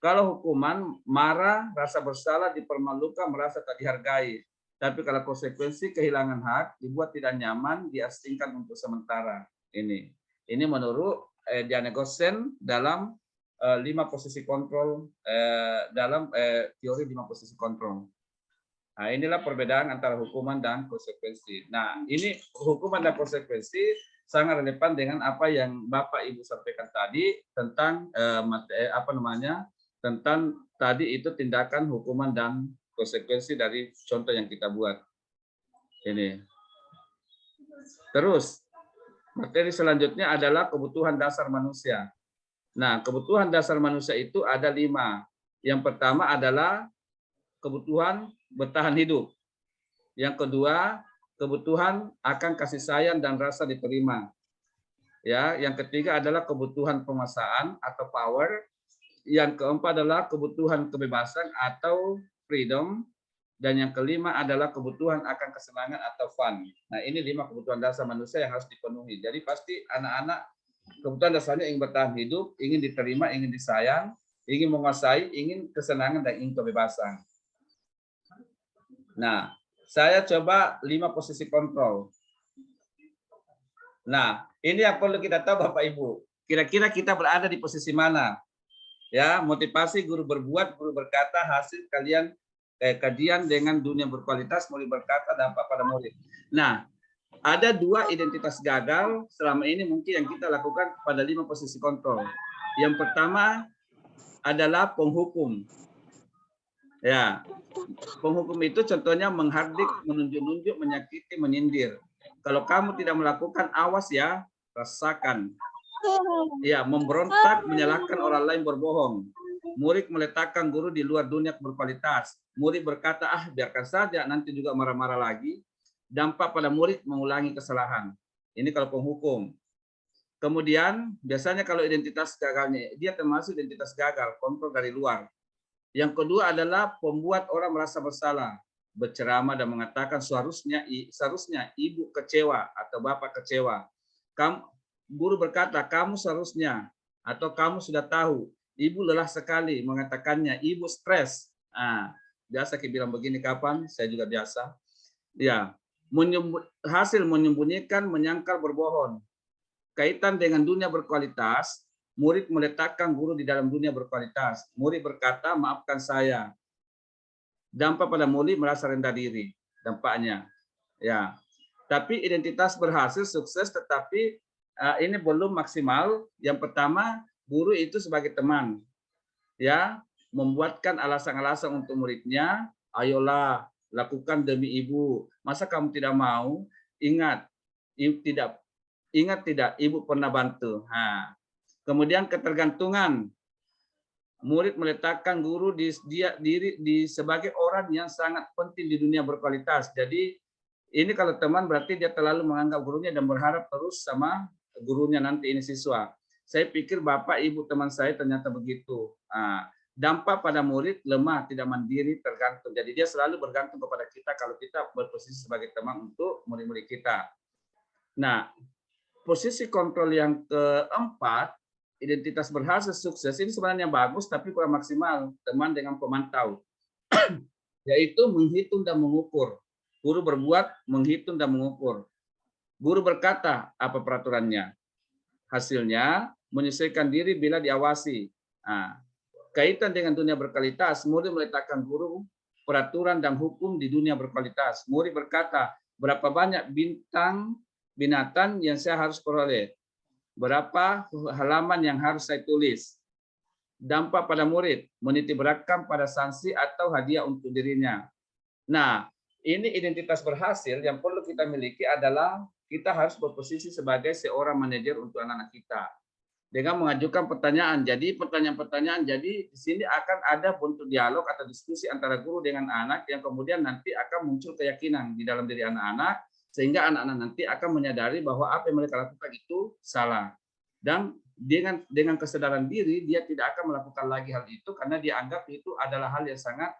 Kalau hukuman marah, rasa bersalah, dipermalukan, merasa tak dihargai. Tapi kalau konsekuensi kehilangan hak, dibuat tidak nyaman, diasingkan untuk sementara. Ini menurut Diane Gossen dalam 5 posisi kontrol, dalam teori 5 posisi kontrol. Nah, inilah perbedaan antara hukuman dan konsekuensi. Nah, ini hukuman dan konsekuensi sangat relevan dengan apa yang Bapak Ibu sampaikan tadi tentang tentang tadi itu tindakan hukuman dan konsekuensi dari contoh yang kita buat. Ini. Terus materi selanjutnya adalah kebutuhan dasar manusia. Nah, kebutuhan dasar manusia itu ada 5. Yang pertama adalah kebutuhan bertahan hidup. Yang kedua, kebutuhan akan kasih sayang dan rasa diterima. Ya, yang ketiga adalah kebutuhan penguasaan atau power. Yang keempat adalah kebutuhan kebebasan atau freedom. Dan yang kelima adalah kebutuhan akan kesenangan atau fun. Nah, ini 5 kebutuhan dasar manusia yang harus dipenuhi. Jadi pasti anak-anak kebutuhan dasarnya ingin bertahan hidup, ingin diterima, ingin disayang, ingin menguasai, ingin kesenangan, dan ingin kebebasan. Nah, saya coba 5 posisi kontrol. Nah, ini yang perlu kita tahu Bapak Ibu. Kira-kira kita berada di posisi mana? Ya, motivasi guru berbuat, guru berkata, hasil kajian dengan dunia berkualitas, murid berkata, dampak pada murid. Nah, ada 2 identitas gagal selama ini mungkin yang kita lakukan pada 5 posisi kontrol. Yang pertama adalah penghukum. Ya, penghukum itu contohnya menghardik, menunjuk-nunjuk, menyakiti, menyindir. Kalau kamu tidak melakukan, awas ya, rasakan. Ya, memberontak, menyalahkan orang lain, berbohong. Murid meletakkan guru di luar dunia berkualitas. Murid berkata, biarkan saja, nanti juga marah-marah lagi. Dampak pada murid mengulangi kesalahan. Ini kalau penghukum. Kemudian, biasanya kalau identitas gagalnya, dia termasuk identitas gagal, kontrol dari luar. Yang kedua adalah pembuat orang merasa bersalah, berceramah dan mengatakan seharusnya ibu kecewa atau bapak kecewa. Guru berkata kamu seharusnya atau kamu sudah tahu. Ibu lelah sekali mengatakannya, ibu stres. Biasa kita bilang begini kapan? Saya juga biasa. Ya, hasil menyembunyikan, menyangkal, berbohong. Kaitan dengan dunia berkualitas. Murid meletakkan guru di dalam dunia berkualitas. Murid berkata, maafkan saya. Dampak pada murid merasa rendah diri. Dampaknya, ya. Tapi identitas berhasil, sukses, tetapi ini belum maksimal. Yang pertama, guru itu sebagai teman, ya, membuatkan alasan-alasan untuk muridnya. Ayolah, lakukan demi ibu. Masa kamu tidak mau? Ingat, tidak, ibu pernah bantu. Kemudian ketergantungan. Murid meletakkan guru sebagai orang yang sangat penting di dunia berkualitas. Jadi ini kalau teman berarti dia terlalu menganggap gurunya dan berharap terus sama gurunya nanti ini siswa. Saya pikir Bapak Ibu teman saya ternyata begitu. Dampak pada murid lemah, tidak mandiri, tergantung. Jadi dia selalu bergantung kepada kita kalau kita berposisi sebagai teman untuk murid-murid kita. Nah, posisi kontrol yang keempat, identitas berhasil, sukses, ini sebenarnya bagus tapi kurang maksimal, teman dengan pemantau. Yaitu menghitung dan mengukur. Guru berbuat, menghitung dan mengukur. Guru berkata apa peraturannya. Hasilnya menyesuaikan diri bila diawasi. Kaitan dengan dunia berkualitas, murid meletakkan guru, peraturan dan hukum di dunia berkualitas. Murid berkata, berapa banyak binatang yang saya harus peroleh? Berapa halaman yang harus saya tulis? Dampak pada murid, menitiberkan pada sanksi atau hadiah untuk dirinya. Nah, ini identitas berhasil yang perlu kita miliki adalah kita harus berposisi sebagai seorang manajer untuk anak-anak kita. Dengan mengajukan pertanyaan. Jadi pertanyaan-pertanyaan, jadi di sini akan ada bentuk dialog atau diskusi antara guru dengan anak yang kemudian nanti akan muncul keyakinan di dalam diri anak-anak, sehingga anak-anak nanti akan menyadari bahwa apa yang mereka lakukan itu salah. Dan dengan kesadaran diri, dia tidak akan melakukan lagi hal itu karena dia anggap itu adalah hal yang sangat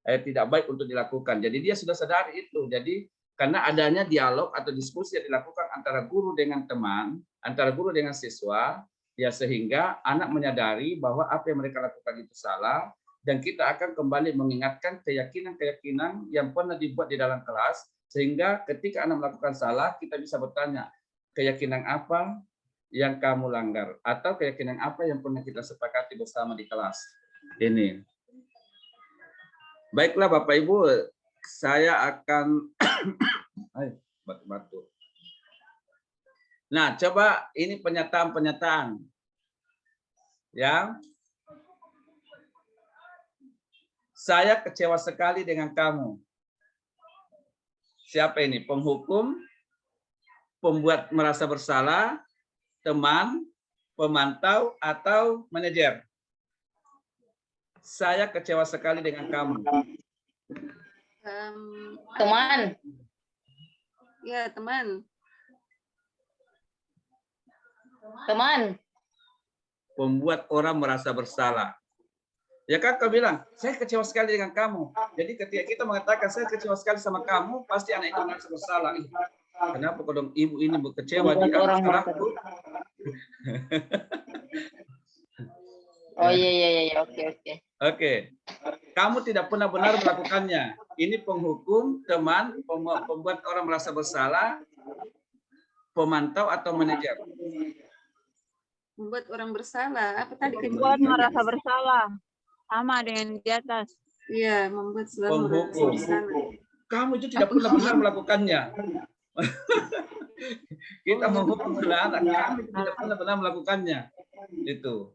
tidak baik untuk dilakukan. Jadi dia sudah sadar itu. Jadi karena adanya dialog atau diskusi yang dilakukan antara guru dengan teman, antara guru dengan siswa, ya sehingga anak menyadari bahwa apa yang mereka lakukan itu salah, dan kita akan kembali mengingatkan keyakinan-keyakinan yang pernah dibuat di dalam kelas, sehingga ketika anak melakukan salah, kita bisa bertanya, keyakinan apa yang kamu langgar? Atau keyakinan apa yang pernah kita sepakati bersama di kelas? Ini. Baiklah Bapak Ibu, saya akan batu-batu. Nah, coba ini pernyataan-pernyataan. Ya. Saya kecewa sekali dengan kamu. Siapa ini? Penghukum, pembuat merasa bersalah, teman, pemantau, atau manajer? Saya kecewa sekali dengan kamu. Teman. Ya, teman. Teman. Pembuat orang merasa bersalah. Ya kan kau bilang, saya kecewa sekali dengan kamu. Jadi ketika kita mengatakan saya kecewa sekali sama kamu, pasti anak itu merasa bersalah. Kenapa kalau ibu ini kecewa di orang aku? Oh iya, oke. Oke. Kamu tidak pernah benar melakukannya. Ini penghukum, teman, pembuat orang merasa bersalah, pemantau atau manajer? Membuat orang bersalah. Apa tadi? Membuat merasa bersalah. Sama dengan di atas. Iya, membuat selalu merasa Penghukum. bersalah. Kamu itu tidak pernah benar melakukannya. Kita menghukum anak, kami tidak pernah benar melakukannya. Itu.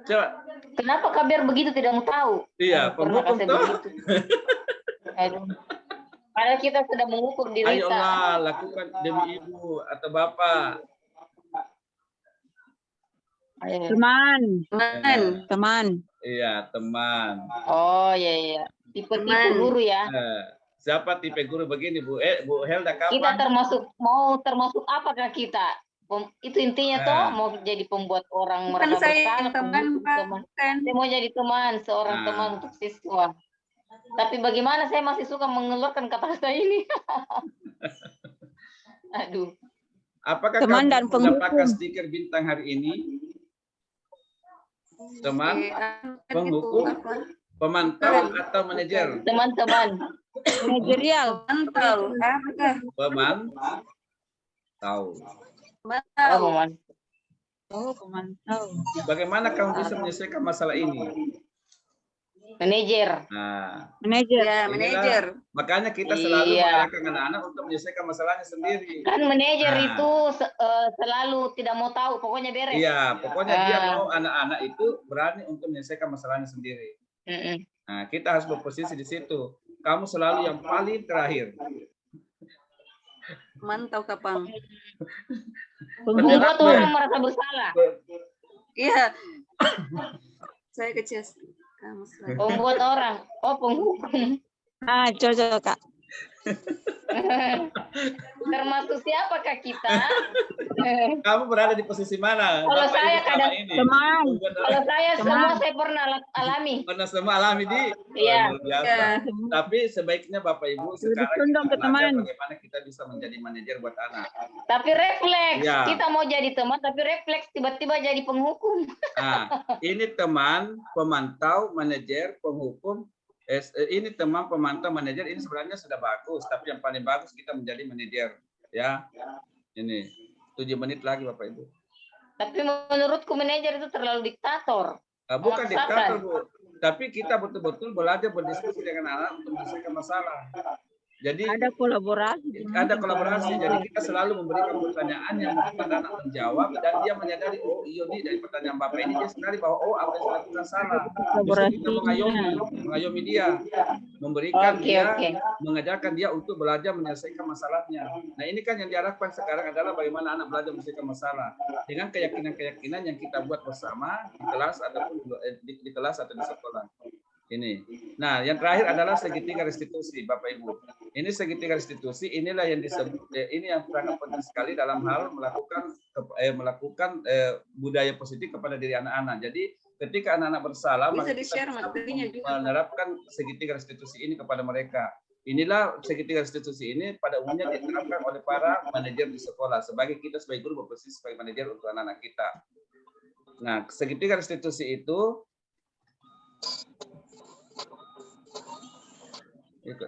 Coba. Kenapa Kabir begitu tidak mau tahu? Iya, penghukum tuh. Aduh. Padahal kita sedang menghukum diri kita. Ayolah, lakukan demi ibu atau bapak. Teman. Iya, teman. Oh iya. Tipe-tipe guru ya. Siapa tipe guru begini, Bu? Bu Helda kapan? Kita termasuk apakah kita? Itu intinya toh mau jadi pembuat orang merasa bersalah. Teman. Saya mau jadi teman, seorang teman untuk siswa. Tapi bagaimana saya masih suka mengeluarkan kata-kata ini? Aduh. Apakah teman kamu dan mendapatkan stiker bintang hari ini? Teman, penghukum, pemantau atau manajer? Teman-teman. Manajerial. Pemantau. Pemantau. Bagaimana kamu bisa menyelesaikan masalah ini? Manajer. Nah, Manajer. Ya, manajer. makanya kita selalu mengarahkan anak-anak untuk menyelesaikan masalahnya sendiri. Kan manajer itu selalu tidak mau tahu, pokoknya beres. Iya, pokoknya dia mau anak-anak itu berani untuk menyelesaikan masalahnya sendiri. Nah, kita harus berposisi di situ. Kamu selalu yang paling terakhir. Mantau kapang. Membuat orang merasa bersalah. Iya. Saya kecewa. Kamu selalu. Membuat orang. Oh, penghukum. Cocok Kak. Termasuk siapakah kita? Kamu berada di posisi mana? Kalau saya kadang teman. Kalau saya semua saya pernah alami. Pernah semua alami di? Iya. Biasa. Tapi sebaiknya Bapak Ibu sekarang kita belajar bagaimana kita bisa menjadi manajer buat anak. Tapi refleks. Ya. Kita mau jadi teman tapi refleks tiba-tiba jadi penghukum. Nah, ini teman, pemantau, manajer, penghukum. Ini teman, pemantau, manajer, ini sebenarnya sudah bagus, tapi yang paling bagus kita menjadi manajer, ya. Ini 7 menit lagi Bapak Ibu. Tapi menurutku manajer itu terlalu diktator. Bukan diktator, Bu. Tapi kita betul-betul belajar berdiskusi dengan anak untuk menyelesaikan masalah. Jadi ada kolaborasi. Ada kolaborasi. Jadi kita selalu memberikan pertanyaan yang membuat anak menjawab dan dia menyadari, oh iya nih dari pertanyaan Bapak ini dia sebenarnya bahwa oh apa yang saya lakukan salah. Bisa kita mengayomi dia. memberikan Oke, dia, oke. mengajarkan dia untuk belajar menyelesaikan masalahnya. Nah ini kan yang diharapkan sekarang adalah bagaimana anak belajar menyelesaikan masalah dengan keyakinan-keyakinan yang kita buat bersama di kelas ataupun di kelas atau di sekolah. Ini. Nah yang terakhir adalah segitiga restitusi, Bapak Ibu. Ini segitiga restitusi, inilah yang disebut, ini yang sangat penting sekali dalam hal melakukan budaya positif kepada diri anak-anak. Jadi ketika anak-anak bersalah, Bisa maka kita di-share materinya juga, Pak. menerapkan segitiga restitusi ini kepada mereka. Inilah segitiga restitusi ini pada umumnya diterapkan oleh para manajer di sekolah. Sebagai kita sebagai guru berposisi sebagai manajer untuk anak-anak kita. Nah, segitiga restitusi itu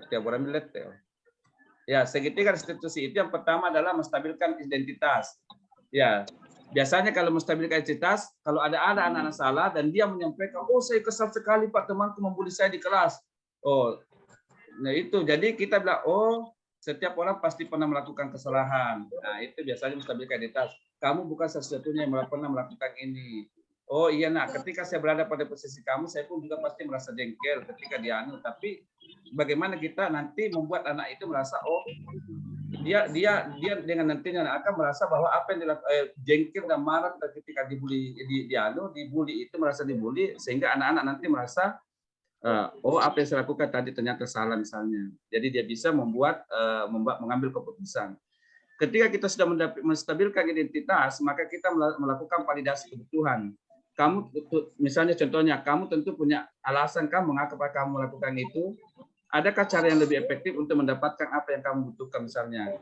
tiap orang melihat ya, segitiga restitusi itu yang pertama adalah menstabilkan identitas. Ya, biasanya kalau menstabilkan identitas, kalau ada anak-anak salah dan dia menyampaikan, oh saya kesal sekali Pak, temanku membuli saya di kelas. Oh, nah itu jadi kita bilang, oh setiap orang pasti pernah melakukan kesalahan. Nah itu biasanya menstabilkan identitas. Kamu bukan satu-satunya yang pernah melakukan ini. Oh iya nak, ketika saya berada pada posisi kamu, saya pun juga pasti merasa jengkel ketika dianu. Tapi bagaimana kita nanti membuat anak itu merasa, oh dia dengan nantinya akan merasa bahwa apa yang jengkel dan marah ketika dibully itu merasa dibully, sehingga anak-anak nanti merasa oh apa yang saya lakukan tadi ternyata salah misalnya. Jadi dia bisa mengambil keputusan. Ketika kita sudah menstabilkan identitas, maka kita melakukan validasi kebutuhan. Kamu misalnya contohnya, kamu tentu punya alasan kan mengapa kamu melakukan itu. Adakah cara yang lebih efektif untuk mendapatkan apa yang kamu butuhkan misalnya?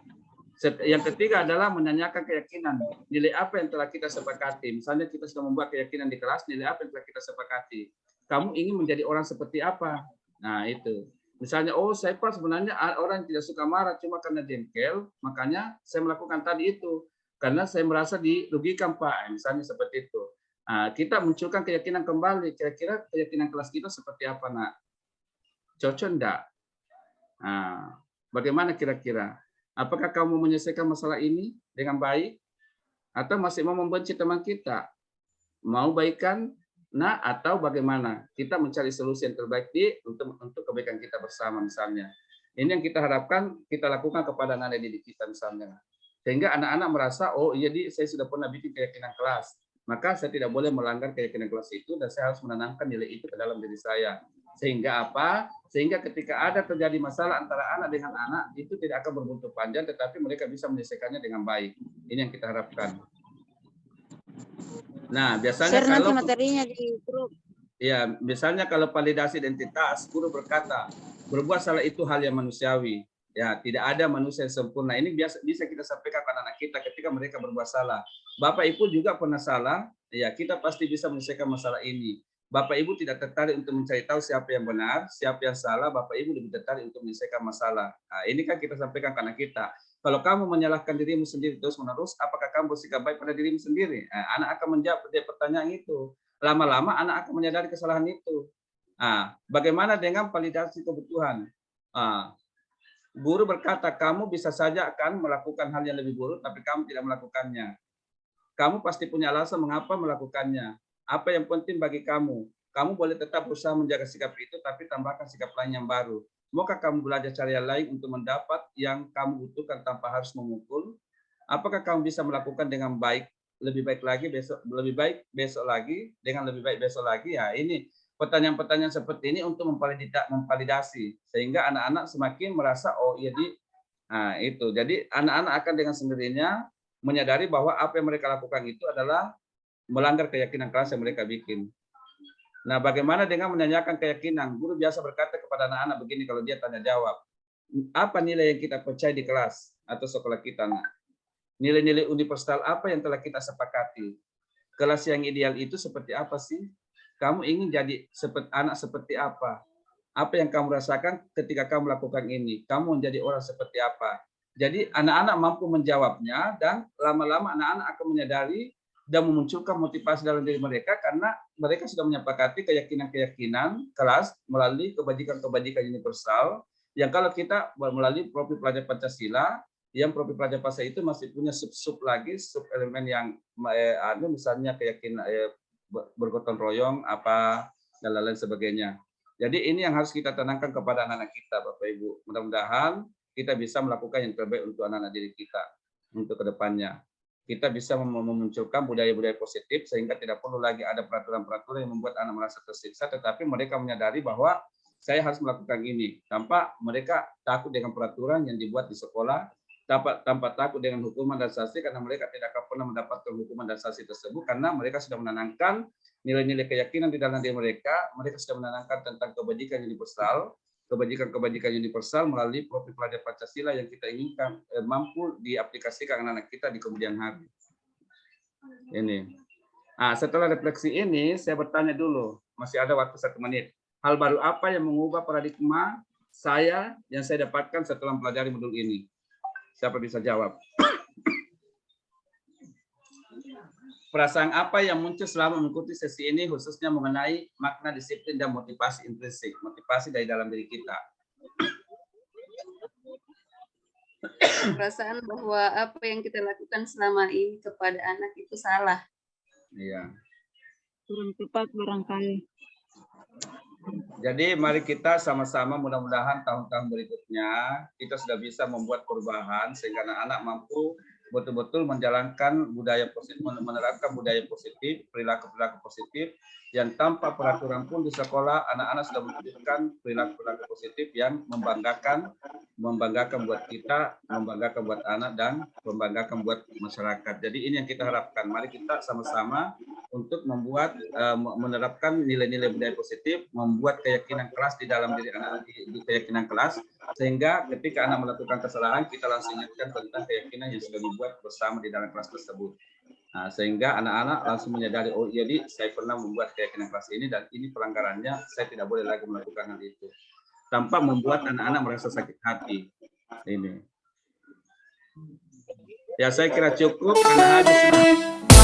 Yang ketiga adalah menanyakan keyakinan. Nilai apa yang telah kita sepakati? Misalnya kita sudah membuat keyakinan di kelas, nilai apa yang telah kita sepakati? Kamu ingin menjadi orang seperti apa? Nah itu. Misalnya, oh saya Pak sebenarnya orang yang tidak suka marah cuma karena jengkel, makanya saya melakukan tadi itu. Karena saya merasa dirugikan Pak, misalnya seperti itu. Nah, kita munculkan keyakinan kembali. Kira-kira keyakinan kelas kita seperti apa, nak? Cocok enggak? Nah, bagaimana kira-kira? Apakah kamu menyelesaikan masalah ini dengan baik? Atau masih mau membenci teman kita? Mau baikan? Nah, atau bagaimana? Kita mencari solusi yang terbaik untuk kebaikan kita bersama misalnya. Ini yang kita harapkan kita lakukan kepada anak didik kita misalnya. Sehingga anak-anak merasa, oh iya saya sudah pernah bikin keyakinan kelas. Maka saya tidak boleh melanggar keyakinan kelas itu dan saya harus menanamkan nilai itu ke dalam diri saya. Sehingga apa? Sehingga ketika ada terjadi masalah antara anak dengan anak, itu tidak akan berbuntut panjang, tetapi mereka bisa menyelesaikannya dengan baik. Ini yang kita harapkan. Nah, biasanya kalau materinya di grup. Ya, misalnya kalau validasi identitas, guru berkata, berbuat salah itu hal yang manusiawi. Ya, tidak ada manusia yang sempurna. Ini bisa kita sampaikan ke anak-anak kita ketika mereka berbuat salah. Bapak Ibu juga pernah salah, ya kita pasti bisa menyelesaikan masalah ini. Bapak Ibu tidak tertarik untuk mencari tahu siapa yang benar, siapa yang salah. Bapak Ibu lebih tertarik untuk menyelesaikan masalah. Nah, ini kan kita sampaikan ke anak kita. Kalau kamu menyalahkan dirimu sendiri terus-menerus, apakah kamu bersikap baik pada dirimu sendiri? Nah, anak akan menjawab pertanyaan itu. Lama-lama anak akan menyadari kesalahan itu. Nah, bagaimana dengan validasi kebutuhan? Guru berkata, kamu bisa saja akan melakukan hal yang lebih buruk, tapi kamu tidak melakukannya. Kamu pasti punya alasan mengapa melakukannya. Apa yang penting bagi kamu? Kamu boleh tetap berusaha menjaga sikap itu, tapi tambahkan sikap lain yang baru. Maukah kamu belajar cara yang lain untuk mendapat yang kamu butuhkan tanpa harus memukul? Apakah kamu bisa melakukan dengan baik, lebih baik lagi besok, lebih baik besok lagi, dengan lebih baik besok lagi? Ya, ini pertanyaan-pertanyaan seperti ini untuk memvalidasi sehingga anak-anak semakin merasa oh iya nah itu. Jadi anak-anak akan dengan sendirinya menyadari bahwa apa yang mereka lakukan itu adalah melanggar keyakinan kelas yang mereka bikin. Nah, bagaimana dengan menanyakan keyakinan? Guru biasa berkata kepada anak-anak begini kalau dia tanya jawab. Apa nilai yang kita percaya di kelas atau sekolah kita, nak? Nilai-nilai universal apa yang telah kita sepakati? Kelas yang ideal itu seperti apa sih? Kamu ingin jadi anak seperti apa? Apa yang kamu rasakan ketika kamu melakukan ini? Kamu menjadi orang seperti apa? Jadi anak-anak mampu menjawabnya dan lama-lama anak-anak akan menyadari dan memunculkan motivasi dalam diri mereka karena mereka sudah menyepakati keyakinan-keyakinan kelas melalui kebajikan-kebajikan universal yang kalau kita melalui profil pelajar Pancasila, yang profil pelajar Pancasila itu masih punya sub lagi, sub elemen yang misalnya keyakinan bergotong royong apa dan lain-lain sebagainya. Jadi ini yang harus kita tanamkan kepada anak-anak kita, Bapak Ibu. Mudah-mudahan kita bisa melakukan yang terbaik untuk anak-anak diri kita untuk kedepannya. Kita bisa memunculkan budaya-budaya positif sehingga tidak perlu lagi ada peraturan-peraturan yang membuat anak merasa tersiksa, tetapi mereka menyadari bahwa saya harus melakukan ini tanpa mereka takut dengan peraturan yang dibuat di sekolah, tanpa takut dengan hukuman dan sanksi, karena mereka tidak akan pernah mendapatkan hukuman dan sanksi tersebut karena mereka sudah menanamkan nilai-nilai keyakinan di dalam diri mereka. Mereka sudah menanamkan tentang kebajikan universal, kebajikan universal melalui profil pelajar Pancasila yang kita inginkan mampu diaplikasikan anak-anak kita di kemudian hari. Ini. Nah, setelah refleksi ini, saya bertanya dulu, masih ada waktu 1 menit. Hal baru apa yang mengubah paradigma yang saya dapatkan setelah mempelajari modul ini? Siapa bisa jawab? Perasaan apa yang muncul selama mengikuti sesi ini, khususnya mengenai makna disiplin dan motivasi intrinsik, motivasi dari dalam diri kita? Perasaan bahwa apa yang kita lakukan selama ini kepada anak itu salah. Iya. Kurang tepat barangkali. Jadi mari kita sama-sama mudah-mudahan tahun-tahun berikutnya kita sudah bisa membuat perubahan sehingga anak-anak mampu betul-betul menjalankan budaya positif, menerapkan budaya positif, perilaku-perilaku positif yang tanpa peraturan pun di sekolah anak-anak sudah menunjukkan perilaku-perilaku positif yang membanggakan buat kita, membanggakan buat anak dan membanggakan buat masyarakat. Jadi ini yang kita harapkan. Mari kita sama-sama untuk membuat menerapkan nilai-nilai budaya positif, membuat keyakinan kelas di dalam diri anak-anak, di keyakinan kelas, sehingga ketika anak melakukan kesalahan kita langsung ingatkan tentang keyakinan yang sudah dibuat bersama di dalam kelas tersebut. Nah, sehingga anak-anak langsung menyadari, oh jadi saya pernah membuat keyakinan kelas ini dan ini pelanggarannya, saya tidak boleh lagi melakukan hal itu. Tanpa membuat anak-anak merasa sakit hati. Ini. Ya saya kira cukup karena habis.